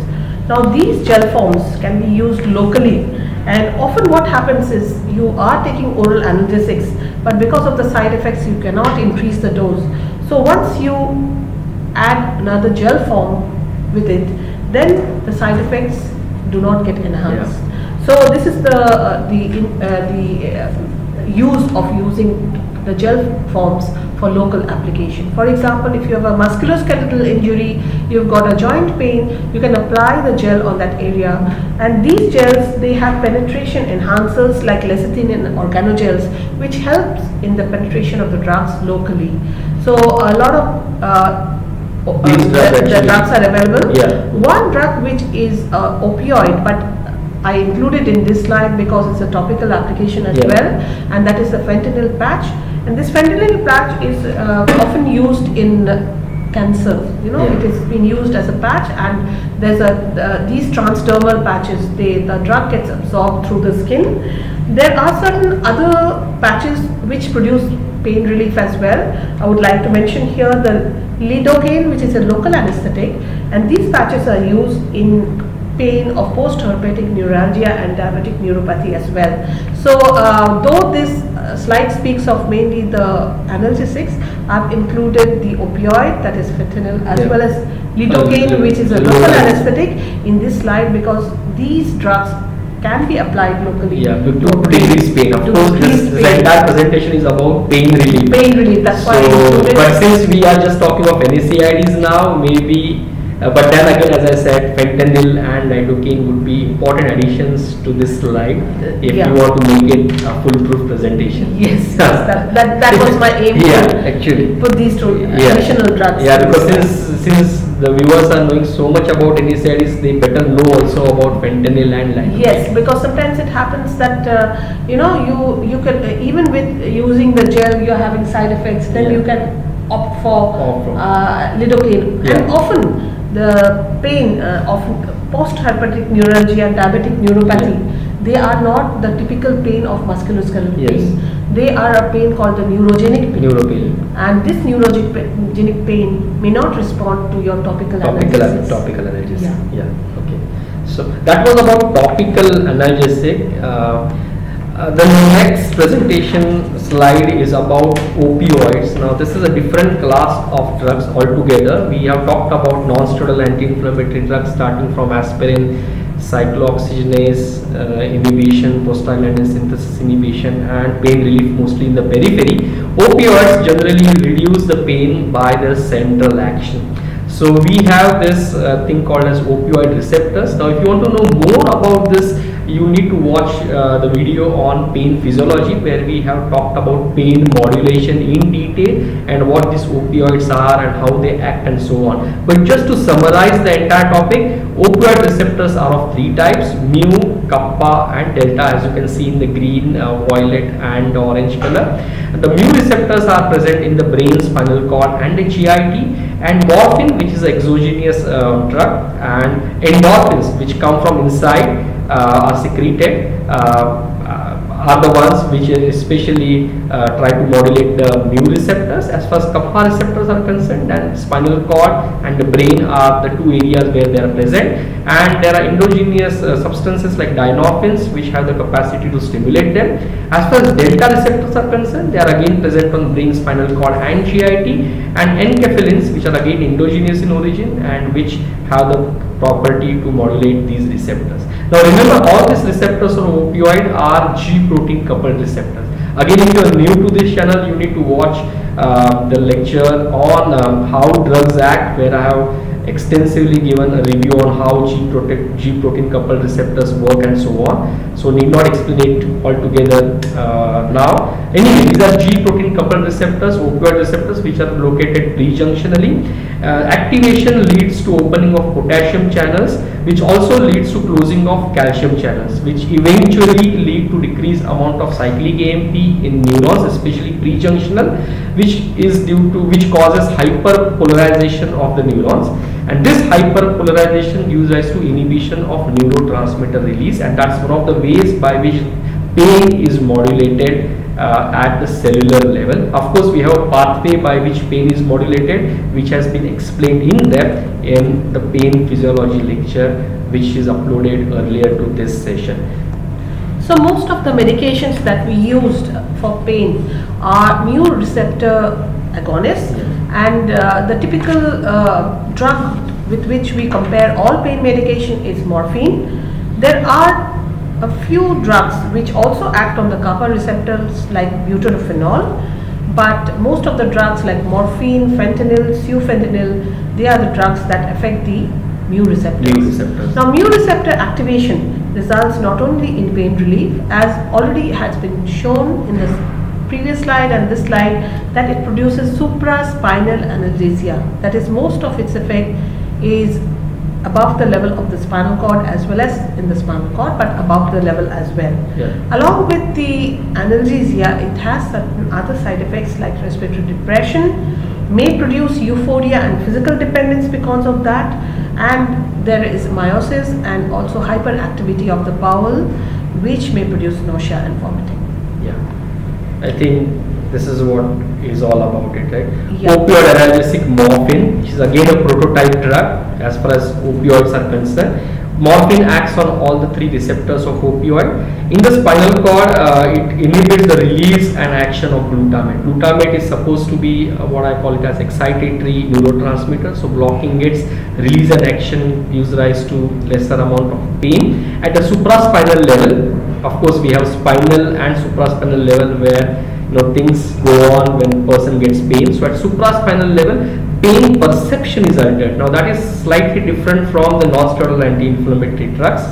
Now these gel forms can be used locally, and often what happens is you are taking oral analgesics, but because of the side effects you cannot increase the dose. So once you add another gel form with it, then the side effects do not get enhanced. So this is the use of using the gel forms for local application. For example, if you have a musculoskeletal injury, you've got a joint pain, you can apply the gel on that area. And these gels, they have penetration enhancers like lecithin and organogels, which helps in the penetration of the drugs locally. So a lot of the drugs are available. One drug which is opioid, but I included in this slide because it's a topical application as well, and that is the fentanyl patch. And this fentanyl patch is often used in cancer. Yeah. it is being used as a patch, and there's these transdermal patches, the drug gets absorbed through the skin. There are certain other patches which produce pain relief as well. I would like to mention here the lidocaine, which is a local anesthetic, and these patches are used in pain of post-herpetic neuralgia and diabetic neuropathy as well. So though this slide speaks of mainly the analgesics, I've included the opioid, that is fentanyl, as well as lidocaine, which is a local anesthetic, in this slide, because these drugs can be applied locally. Yeah, to decrease pain. Of course, this entire presentation is about pain relief. Pain relief, that's why I So, included. but since we are just talking of NSAIDs now, maybe, but then again, as I said, fentanyl and lidocaine would be important additions to this slide if you want to make it a foolproof presentation. Yes, that was my aim. Actually. Put these two additional drugs. Yeah, because since the viewers are knowing so much about NSAIDs, they better know also about fentanyl and lidocaine. Yes, because sometimes it happens that you can even with using the gel, you are having side effects. Then you can opt for lidocaine, and often the pain of post-herpetic neuralgia and diabetic neuropathy, they are not the typical pain of musculoskeletal pain. They are a pain called the neurogenic pain. And this neurogenic pain may not respond to your topical analgesics. Topical analgesic. Yeah. Okay. So that was about topical analgesic. The next presentation slide is about opioids. Now this is a different class of drugs altogether. We have talked about non-steroidal anti-inflammatory drugs starting from aspirin, cyclooxygenase inhibition, prostaglandin synthesis inhibition, and pain relief mostly in the periphery. Opioids generally reduce the pain by their central action. So we have this thing called as opioid receptors. Now if you want to know more about this, you need to watch the video on pain physiology, where we have talked about pain modulation in detail and what these opioids are and how they act and so on. But just to summarize the entire topic, opioid receptors are of three types: mu, kappa and delta, as you can see in the green, violet and orange color. The mu receptors are present in the brain, spinal cord and the GIT, and morphine, which is an exogenous drug, and endorphins, which come from inside, are secreted, are the ones which especially try to modulate the mu receptors. As far as kappa receptors are concerned, and spinal cord and the brain are the two areas where they are present, and there are endogenous substances like dynorphins which have the capacity to stimulate them. As far as delta receptors are concerned, they are again present on brain, spinal cord and GIT, and enkephalins, which are again endogenous in origin and which have the property to modulate these receptors. Now remember, all these receptors of opioid are G protein coupled receptors. Again, if you are new to this channel, you need to watch the lecture on how drugs act, where I have extensively given a review on how G protein coupled receptors work and so on. So need not explain it altogether now. Anyway, these are G protein coupled receptors, opioid receptors, which are located prejunctionally. Activation leads to opening of potassium channels, which also leads to closing of calcium channels, which eventually lead to decreased amount of cyclic AMP in neurons, especially prejunctional, which causes hyperpolarization of the neurons, and this hyperpolarization gives rise to inhibition of neurotransmitter release, and that's one of the ways by which pain is modulated at the cellular level. Of course, we have a pathway by which pain is modulated, which has been explained in depth in the pain physiology lecture, which is uploaded earlier to this session. So most of the medications that we used for pain are mu receptor agonists, and the typical drug with which we compare all pain medication is morphine. There are a few drugs which also act on the kappa receptors like buprenorphine, but most of the drugs like morphine, fentanyl, sufentanil, they are the drugs that affect the mu receptors. Now mu receptor activation results not only in pain relief, as already has been shown in this previous slide and this slide, that it produces supraspinal analgesia. That is, most of its effect is above the level of the spinal cord as well as in the spinal cord, but above the level as well. Along with the analgesia, it has certain other side effects like respiratory depression, may produce euphoria and physical dependence because of that, and there is meiosis and also hyperactivity of the bowel, which may produce nausea and vomiting. Yeah, I think this is what is all about it, right? Yeah. Opioid analgesic morphine, which is again a prototype drug as far as opioids are concerned. Morphine acts on all the three receptors of opioid. In the spinal cord, it inhibits the release and action of glutamate. Glutamate is supposed to be what I call it as excitatory neurotransmitter. So blocking its release and action gives rise to lesser amount of pain. At the supraspinal level, of course, we have spinal and supraspinal level where things go on when person gets pain. So at supraspinal level, pain perception is altered. Now that is slightly different from the non-steroidal anti-inflammatory drugs.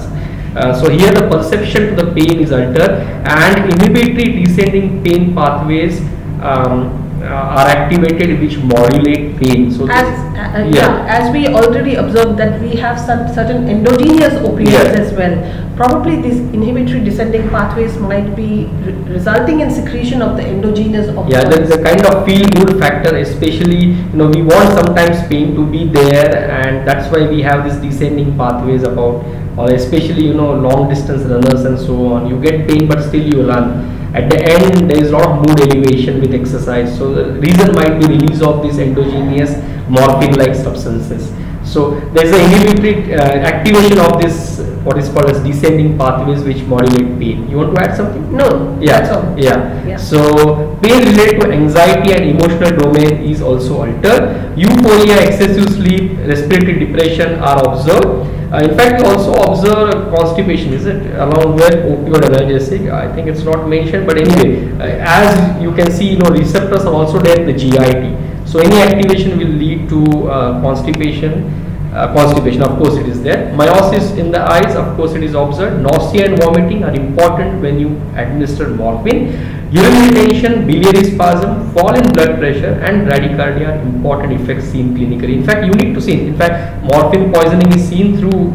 So here the perception to the pain is altered, and inhibitory descending pain pathways are activated, which modulate pain. So as we already observed that we have some certain endogenous opioids as well. Probably these inhibitory descending pathways might be resulting in secretion of the endogenous opioids. Yeah, there is a kind of feel-good factor, especially we want sometimes pain to be there, and that's why we have these descending pathways about, or especially long distance runners and so on. You get pain, but still you run. At the end, there is a lot of mood elevation with exercise. So the reason might be release of these endogenous morphine-like substances. So there is an inhibitory activation of this, what is called as descending pathways, which modulate pain. You want to add something? No, yeah, that's all. Yeah. So pain related to anxiety and emotional domain is also altered. Euphoria, excessive sleep, respiratory depression are observed. In fact, you also observe constipation, is it? Along with opioid analgesic, I think it's not mentioned, but anyway, as you can see, receptors are also there in the GIT. So any activation will lead to constipation. Constipation, of course, it is there. Meiosis in the eyes, of course, it is observed. Nausea and vomiting are important when you administer morphine. Urinary retention, biliary spasm, fall in blood pressure, and bradycardia are important effects seen clinically. In fact, you need to see. In fact, morphine poisoning is seen through,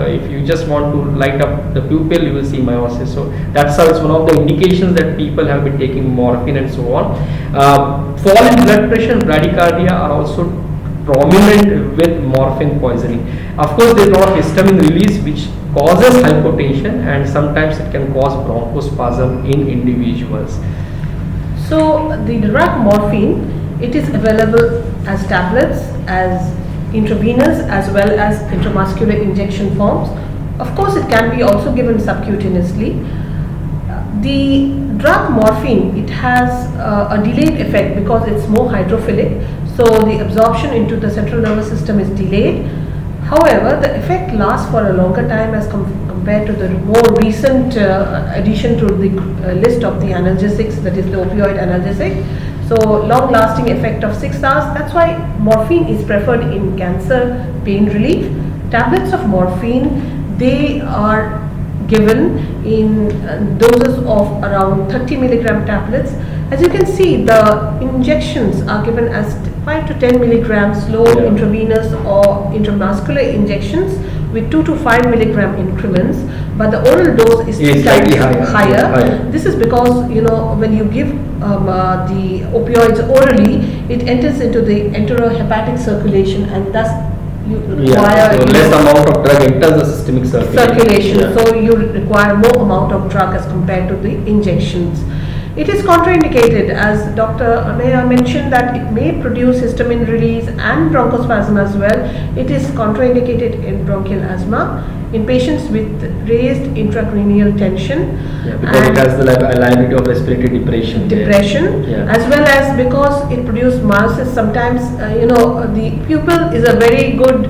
if you just want to light up the pupil, you will see meiosis. So that's how it's one of the indications that people have been taking morphine and so on. Fall in blood pressure and bradycardia are also prominent with morphine poisoning. Of course, there is a lot of histamine release which causes hypotension, and sometimes it can cause bronchospasm in individuals. So the drug morphine, it is available as tablets, as intravenous, as well as intramuscular injection forms. Of course, it can be also given subcutaneously. The drug morphine, it has a delayed effect because it's more hydrophilic. So the absorption into the central nervous system is delayed. However, the effect lasts for a longer time as compared to the more recent addition to the list of the analgesics, that is the opioid analgesic. So long lasting effect of 6 hours. That's why morphine is preferred in cancer pain relief. Tablets of morphine, they are given in doses of around 30 milligram tablets. As you can see, the injections are given as 5 to 10 milligrams slow intravenous or intramuscular injections with 2 to 5 milligram increments, but the oral dose is slightly higher. This is because when you give the opioids orally, it enters into the enterohepatic circulation, and thus you require so less amount of drug enters the systemic circulation. So you require more amount of drug as compared to the injections. It is contraindicated, as Dr. Ameya mentioned, that it may produce histamine release and bronchospasm as well. It is contraindicated in bronchial asthma, in patients with raised intracranial tension, because it has the liability of respiratory depression, as well as because it produces meiosis. Sometimes the pupil is a very good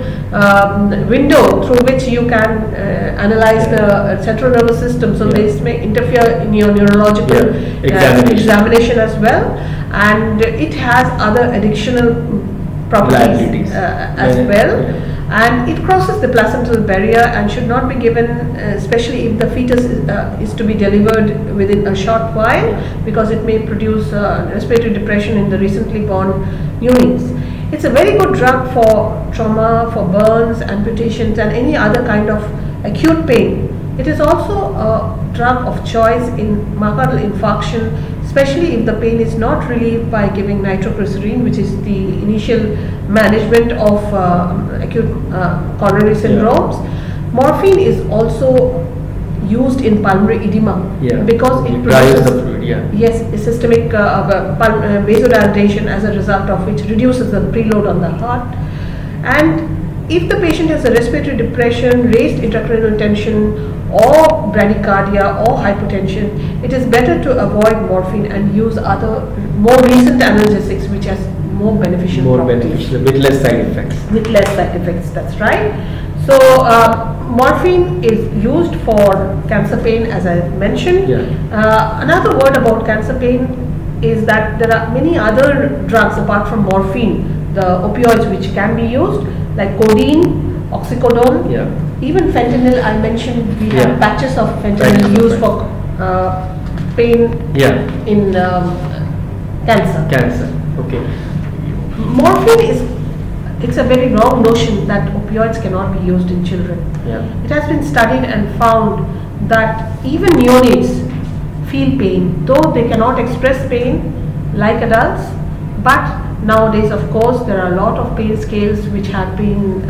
window through which you can analyze the central nervous system, so this may interfere in your neurological examination as well, and it has other additional properties as well. And it crosses the placental barrier and should not be given, especially if the fetus is to be delivered within a short while, because it may produce respiratory depression in the recently born neonates. It's a very good drug for trauma, for burns, amputations, and any other kind of acute pain. It is also a drug of choice in myocardial infarction, especially if the pain is not relieved by giving nitroglycerin, which is the initial management of acute coronary syndromes. Morphine is also used in pulmonary edema because it produces the fluid, yes, a systemic vasodilatation, as a result of which reduces the preload on the heart. And if the patient has a respiratory depression, raised intracranial tension, or bradycardia or hypotension, it is better to avoid morphine and use other more recent analgesics which has more beneficial properties. With less side effects. With less side effects, that's right. So morphine is used for cancer pain, as I mentioned. Another word about cancer pain is that there are many other drugs apart from morphine, the opioids, which can be used, like codeine, oxycodone, even fentanyl. I mentioned we have patches of fentanyl used for pain in cancer. Okay. Morphine it's a very wrong notion that opioids cannot be used in children. It has been studied and found that even neonates feel pain, though they cannot express pain like adults. But nowadays, of course, there are a lot of pain scales which have been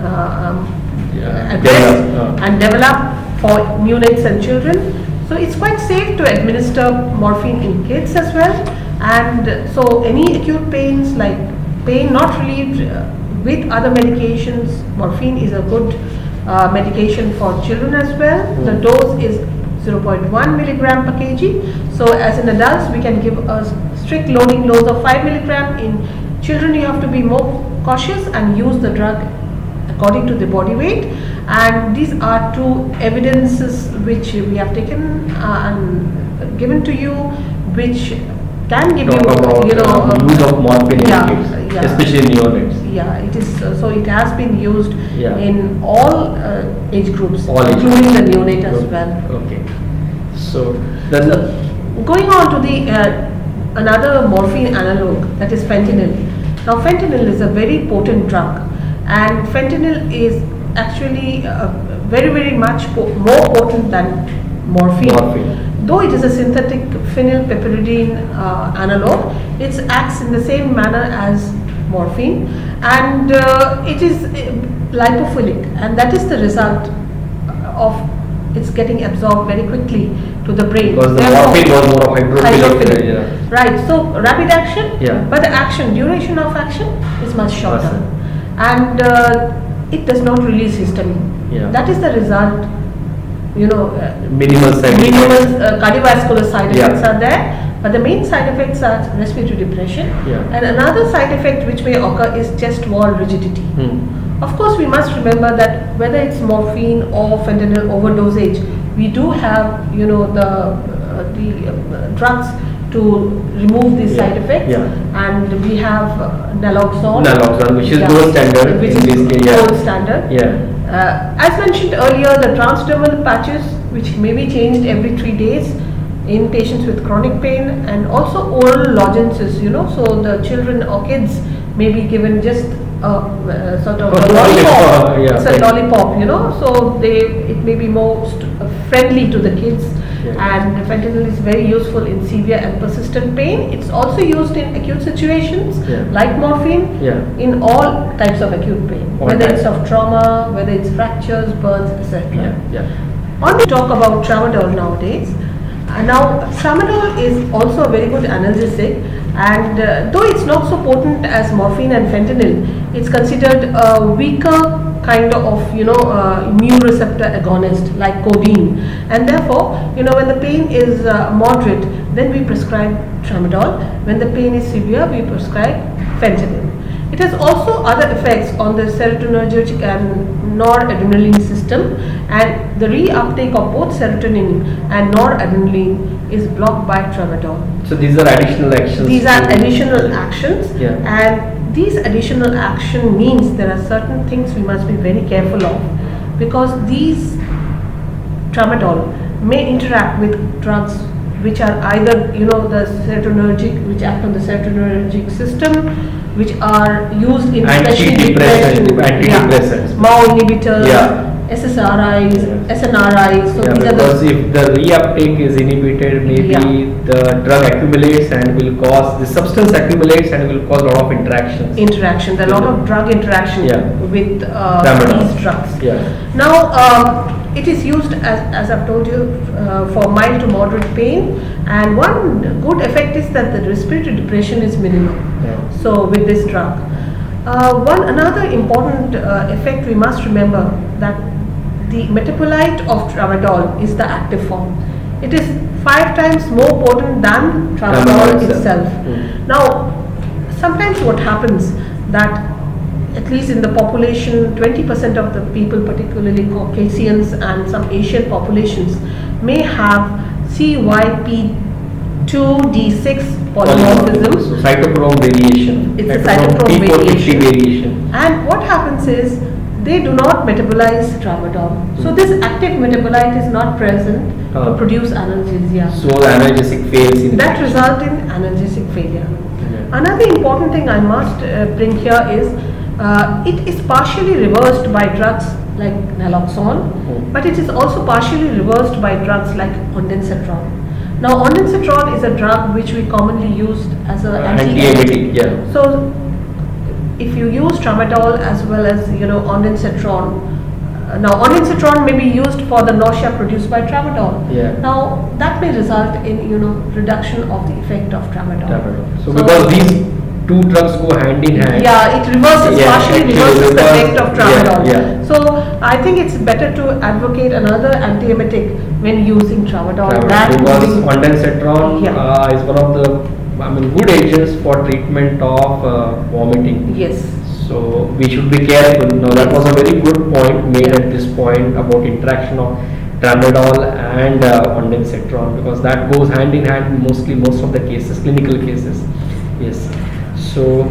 addressed and developed for neonates and children. So it's quite safe to administer morphine in kids as well. And so any acute pains like pain not relieved with other medications, morphine is a good medication for children as well. The dose is 0.1 milligram per kg. So as in adults, we can give a strict loading dose of 5 milligram. In children, you have to be more cautious and use the drug according to the body weight. And these are two evidences which we have taken and given to you, which can give use of morphine in kids, especially neonates. It is. So it has been used in all age groups, including the neonate as well. Okay. So then, going on to the another morphine analog, that is fentanyl. Now fentanyl is a very potent drug, and fentanyl is actually very, very much more potent than morphine. Though it is a synthetic phenylpiperidine analog, it acts in the same manner as morphine, and it is lipophilic, and that is the result of it's getting absorbed very quickly to the brain. Because the morphine was more hydrophilic. Right, so rapid action, but the duration of action is much shorter, and it does not release histamine. That is the result. Minimal cardiovascular side effects are there, but the main side effects are respiratory depression. And another side effect which may occur is chest wall rigidity. Of course, we must remember that whether it's morphine or fentanyl overdosage, we do have the drugs to remove these side effects, and we have naloxone, which is gold standard. Gold standard. As mentioned earlier, the transdermal patches, which may be changed every 3 days in patients with chronic pain, and also oral lozenges. So the children or kids may be given just sort of a lollipop. It's a lollipop, so it may be most friendly to the kids. And fentanyl is very useful in severe and persistent pain. It's also used in acute situations like morphine in all types of acute pain, whether it's of trauma, whether it's fractures, burns, etc. On we talk about tramadol nowadays. Now tramadol is also a very good analgesic, and though it's not so potent as morphine and fentanyl, it's considered a weaker kind of immune receptor agonist like codeine, and therefore when the pain is moderate, then we prescribe tramadol. When the pain is severe, we prescribe fentanyl. It has also other effects on the serotonergic and noradrenaline system, and the reuptake of both serotonin and noradrenaline is blocked by tramadol. So these are additional actions. These are additional actions, and these additional action means there are certain things we must be very careful of, because these tramadol may interact with drugs which are either the serotonergic, which act on the serotonergic system, which are used in especially depression, antidepressants, MAO inhibitors, SSRIs, Yeah. SNRIs. So Yeah, these are because the if the reuptake is inhibited, maybe Yeah. the drug accumulates and will cause, the substance accumulates and will cause a lot of interactions. interactions, a lot of drug interaction Yeah. with Tramadol. these drugs. Yeah. Now, it is used as I've told you for mild to moderate pain, and one good effect is that the respiratory depression is minimal. Yeah. So with this drug, another important effect we must remember that the metabolite of tramadol is the active form. It is 5 times more potent than tramadol itself. Now, sometimes what happens that at least in the population, 20% of the people, particularly Caucasians and some Asian populations, may have CYP2D6 polymorphism. So cytochrome variation. It's a cytochrome P450 variation. And what happens is they do not metabolize tramadol. So this active metabolite is not present to produce analgesia. So the analgesic fails in That result in analgesic failure. Yeah. Another important thing I must bring here is it is partially reversed by drugs like naloxone, but it is also partially reversed by drugs like ondansetron. Now, ondansetron is a drug which we commonly use as an anti-emetic. Yeah. So, if you use tramadol as well as ondansetron, now ondansetron may be used for the nausea produced by tramadol. Yeah. Now, that may result in reduction of the effect of tramadol. So because these two drugs go hand in hand. Yeah, it reverses, partially reverses the effect of tramadol. Yeah. So I think it's better to advocate another antiemetic when using tramadol. Because ondansetron Yeah. is one of the good agents for treatment of vomiting. Yes. So we should be careful. Now that was a very good point made at this point about interaction of tramadol and ondansetron, because that goes hand in hand most of the cases, clinical cases. Yes. So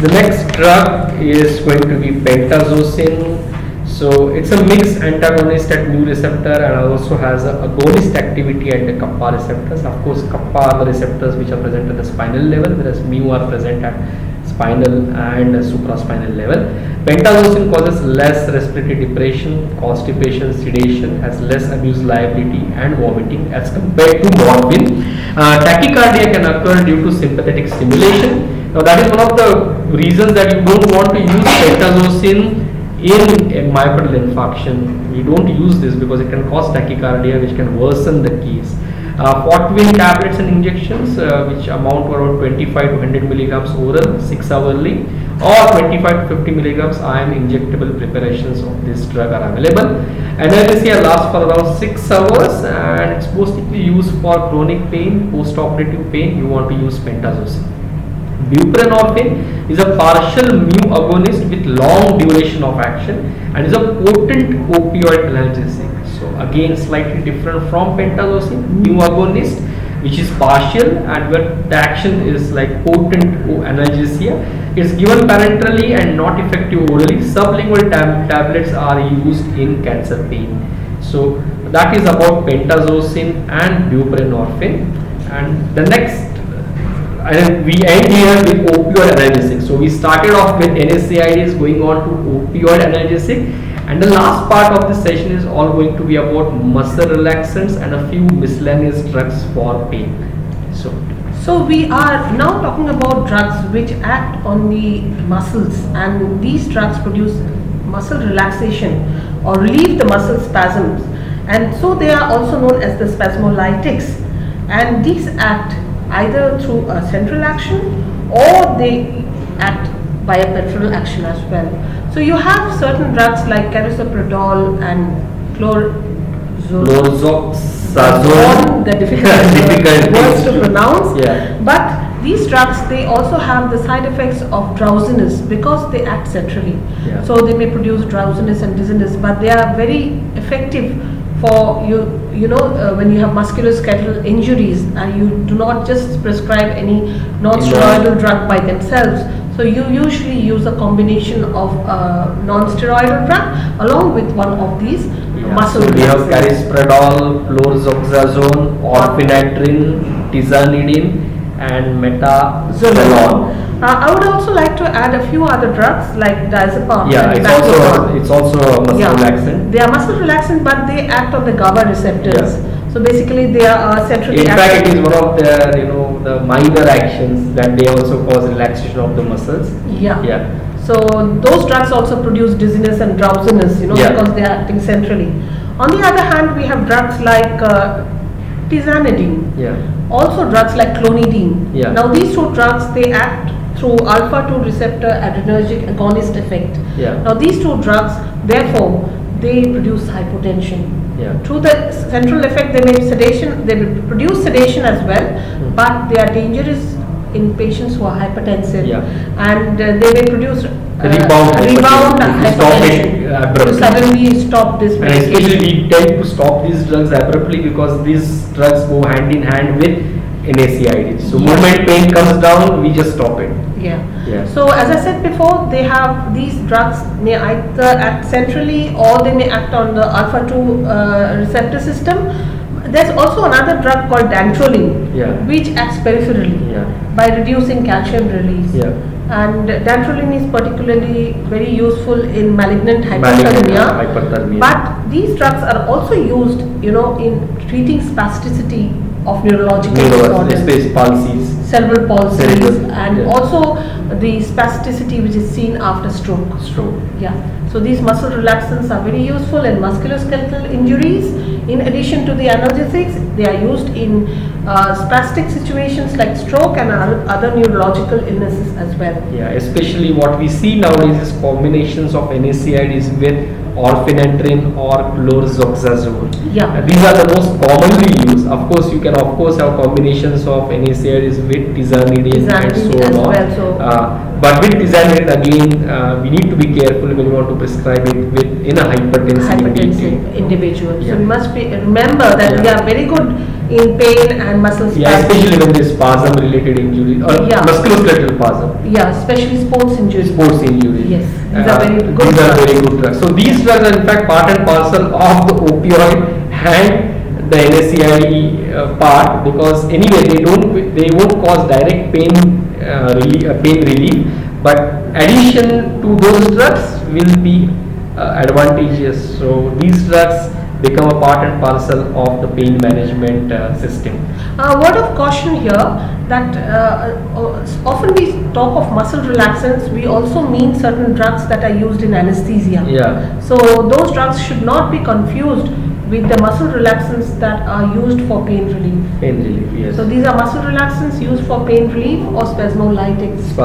the next drug is going to be pentazocine. So it's a mixed antagonist at mu receptor and also has a agonist activity at the kappa receptors. Of course, kappa are the receptors which are present at the spinal level, whereas mu are present at spinal and supraspinal level. Pentazocine causes less respiratory depression, constipation, sedation, has less abuse liability and vomiting as compared to morphine. Tachycardia can occur due to sympathetic stimulation. Now that is one of the reasons that you don't want to use pentazocine in a myocardial infarction. We don't use this because it can cause tachycardia, which can worsen the case. Fortwin tablets and injections, which amount to around 25 to 100 milligrams oral 6 hourly, or 25 to 50 milligrams IM injectable preparations of this drug are available. Analgesia lasts for around 6 hours and it's mostly used for chronic pain, post-operative pain. You want to use pentazocine. Buprenorphine is a partial mu agonist with long duration of action and is a potent opioid analgesic. So again, slightly different from pentazocine. Mu agonist, which is partial and where the action is like potent analgesia, is given parenterally and not effective orally. Sublingual tablets are used in cancer pain. So that is about pentazocine and buprenorphine. And the next, and we end here with opioid analgesic. So we started off with NSAIDs, going on to opioid analgesic, and the last part of this session is all going to be about muscle relaxants and a few miscellaneous drugs for pain. So we are now talking about drugs which act on the muscles, and these drugs produce muscle relaxation or relieve the muscle spasms, and so they are also known as the spasmolytics, and these act either through a central action or they act by a peripheral action as well. So you have certain drugs like carisoprodol and chlorzoxazone, the difficult words to pronounce. Yeah. But these drugs, they also have the side effects of drowsiness because they act centrally. Yeah. So they may produce drowsiness and dizziness, but they are very effective for when you have musculoskeletal injuries and you do not just prescribe any non-steroidal drug by themselves. So you usually use a combination of non-steroidal drug along with one of these muscle so we have relaxants. carisoprodol, chlorzoxazone, orphanadrine, tizanidine and metazolone. I would also like to add a few other drugs like diazepam. Yeah, and it's also a muscle relaxant. They are muscle relaxant, but they act on the GABA receptors. Yeah. So basically, they are centrally. In fact, it is one of the minor actions that they also cause relaxation of the muscles. Yeah. Yeah. So those drugs also produce dizziness and drowsiness, because they are acting centrally. On the other hand, we have drugs like tizanidine. Yeah. Also drugs like clonidine. Yeah. Now these two drugs, they act through alpha-2 receptor adrenergic agonist effect. Yeah. Now these two drugs, therefore, they produce hypotension. Yeah. Through the central effect, they may sedation. They will produce sedation as well, but they are dangerous in patients who are hypertensive, and they may produce rebound hypertension. Abruptly. To suddenly stop this And medication. especially we tend to stop these drugs abruptly because these drugs go hand in hand with NSAID. So moment pain comes down, we just stop it. Yeah. So as I said before, they have these drugs may either act centrally or they may act on the alpha-2 receptor system. There's also another drug called dantrolene, which acts peripherally by reducing calcium release. And dantrolene is particularly very useful in malignant hyperthermia. But these drugs are also used, in treating spasticity of neurological disorders, palsies, cerebral palsies, and also the spasticity which is seen after stroke. So these muscle relaxants are very useful in musculoskeletal injuries. In addition to the analgesics, they are used in spastic situations like stroke and other neurological illnesses as well. Yeah, especially what we see nowadays is combinations of NSAIDs with orphanetrin or chlorzoxazole. These are the most commonly used. Of course, you can have combinations of NSAIDs with tizanidine and so on. But with tizanidine again, we need to be careful when we want to prescribe it in a hypertensive individual. So we must remember that they are very good in pain and muscle spasm. Especially when there is spasm related injury or musculoskeletal spasm. Especially sports injuries. Yes, these are very good. These are very good drugs. So these drugs are in fact part and parcel of the opioid and the NSAID part, because anyway they won't cause direct pain relief, but addition to those drugs will be advantageous. So these drugs become a part and parcel of the pain management system. Word of caution here that often we talk of muscle relaxants, we also mean certain drugs that are used in anesthesia. So those drugs should not be confused with the muscle relaxants that are used for pain relief. Yes. So these are muscle relaxants used for pain relief or spasmolytics.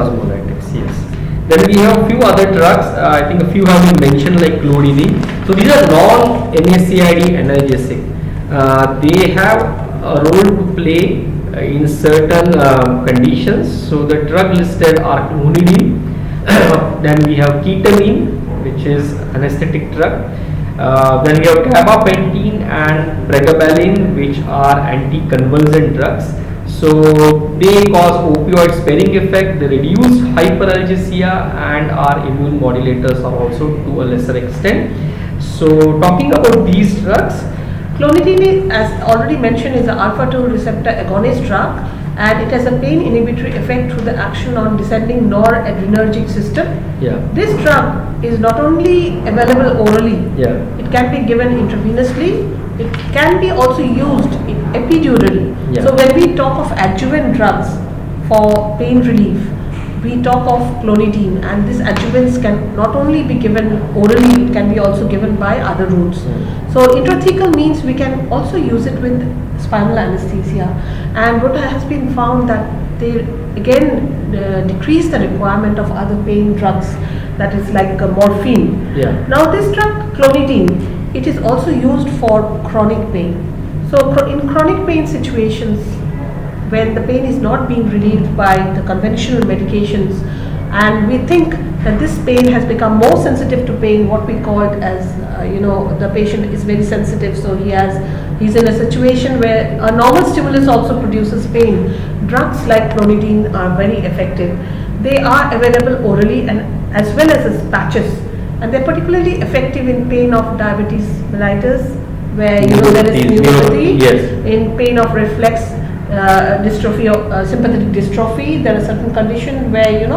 Yes. Then we have a few other drugs. I think a few have been mentioned, like clonidine. So these are non-NSAID analgesic. They have a role to play in certain conditions. So the drug listed are clonidine. Then we have ketamine, which is anesthetic drug. Then we have gabapentin and pregabalin, which are anticonvulsant drugs. So they cause opioid sparing effect, they reduce hyperalgesia, and are immune modulators are also to a lesser extent. So talking about these drugs, clonidine, as already mentioned, is an alpha-2 receptor agonist drug, and it has a pain inhibitory effect through the action on descending noradrenergic system. This drug is not only available orally, it can be given intravenously, it can be also used epidurally. So when we talk of adjuvant drugs for pain relief, we talk of clonidine, and these adjuvants can not only be given orally, it can be also given by other routes. So intrathecal means we can also use it with spinal anesthesia, and what has been found that they again decrease the requirement of other pain drugs, that is like morphine. Now this drug clonidine, it is also used for chronic pain. So in chronic pain situations, when the pain is not being relieved by the conventional medications, and we think that this pain has become more sensitive to pain, what we call it as the patient is very sensitive, so he's in a situation where a normal stimulus also produces pain. Drugs like clonidine are very effective. They are available orally and as well as patches, and they're particularly effective in pain of diabetes mellitus, where there is neuropathy, in pain of reflex dystrophy or sympathetic dystrophy. There are certain conditions where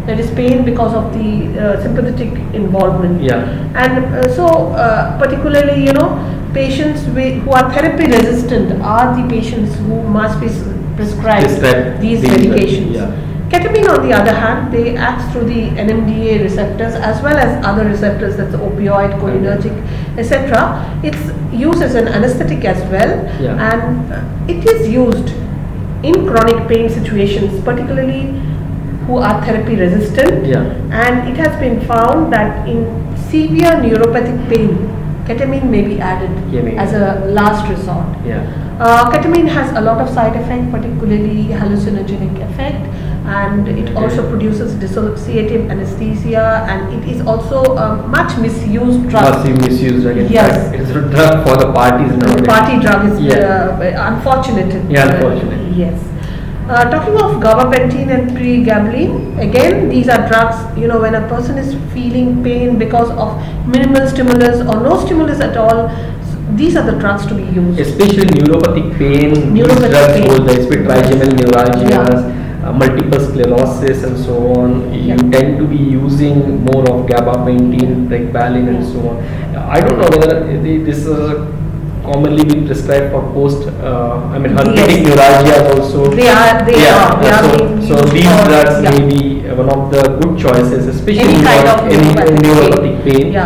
there is pain because of the sympathetic involvement. Yeah. And particularly patients who are therapy resistant are the patients who must be prescribed these medications. Yeah. Ketamine, on the other hand, they act through the NMDA receptors as well as other receptors, that's opioid, cholinergic, etc. It's used as an anesthetic as well, and it is used in chronic pain situations, particularly who are therapy resistant. And it has been found that in severe neuropathic pain, ketamine may be added as a last resort. Ketamine has a lot of side effects, particularly hallucinogenic effect, and it also produces dissociative anesthesia, and it is also a much misused drug. Misused drug. Yes. It's a drug for the parties nowadays. Party drug is unfortunate. Unfortunate. Yes. Talking of gabapentin and pregabalin, again these are drugs, when a person is feeling pain because of minimal stimulus or no stimulus at all, these are the drugs to be used. Especially neuropathic pain, these drugs hold the trigeminal neuralgias, multiple sclerosis and so on. You tend to be using more of gabapentin, pregabalin and so on. I don't know whether this is commonly being prescribed for herpetic neuralgia also. They are. So these drugs may be one of the good choices, especially in neuropathic pain.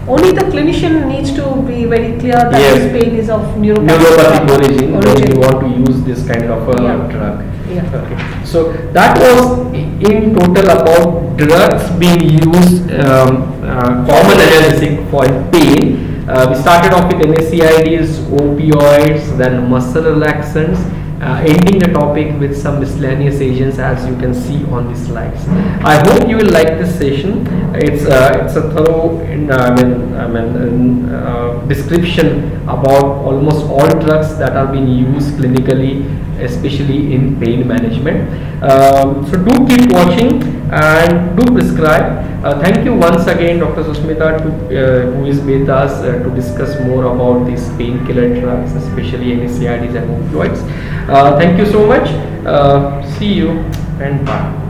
Only the clinician needs to be very clear that this pain is of neuropathic origin when you want to use this kind of a drug. Okay. So that was in total about drugs being used, common analgesic for pain. We started off with NSAIDs, opioids, then muscle relaxants, ending the topic with some miscellaneous agents as you can see on the slides. I hope you will like this session. It's a thorough description about almost all drugs that are being used clinically, especially in pain management. So do keep watching and do prescribe. Thank you once again, Dr. Susmita, who is with us to discuss more about these painkiller drugs, especially NSAIDs and opioids. Thank you so much. See you and bye.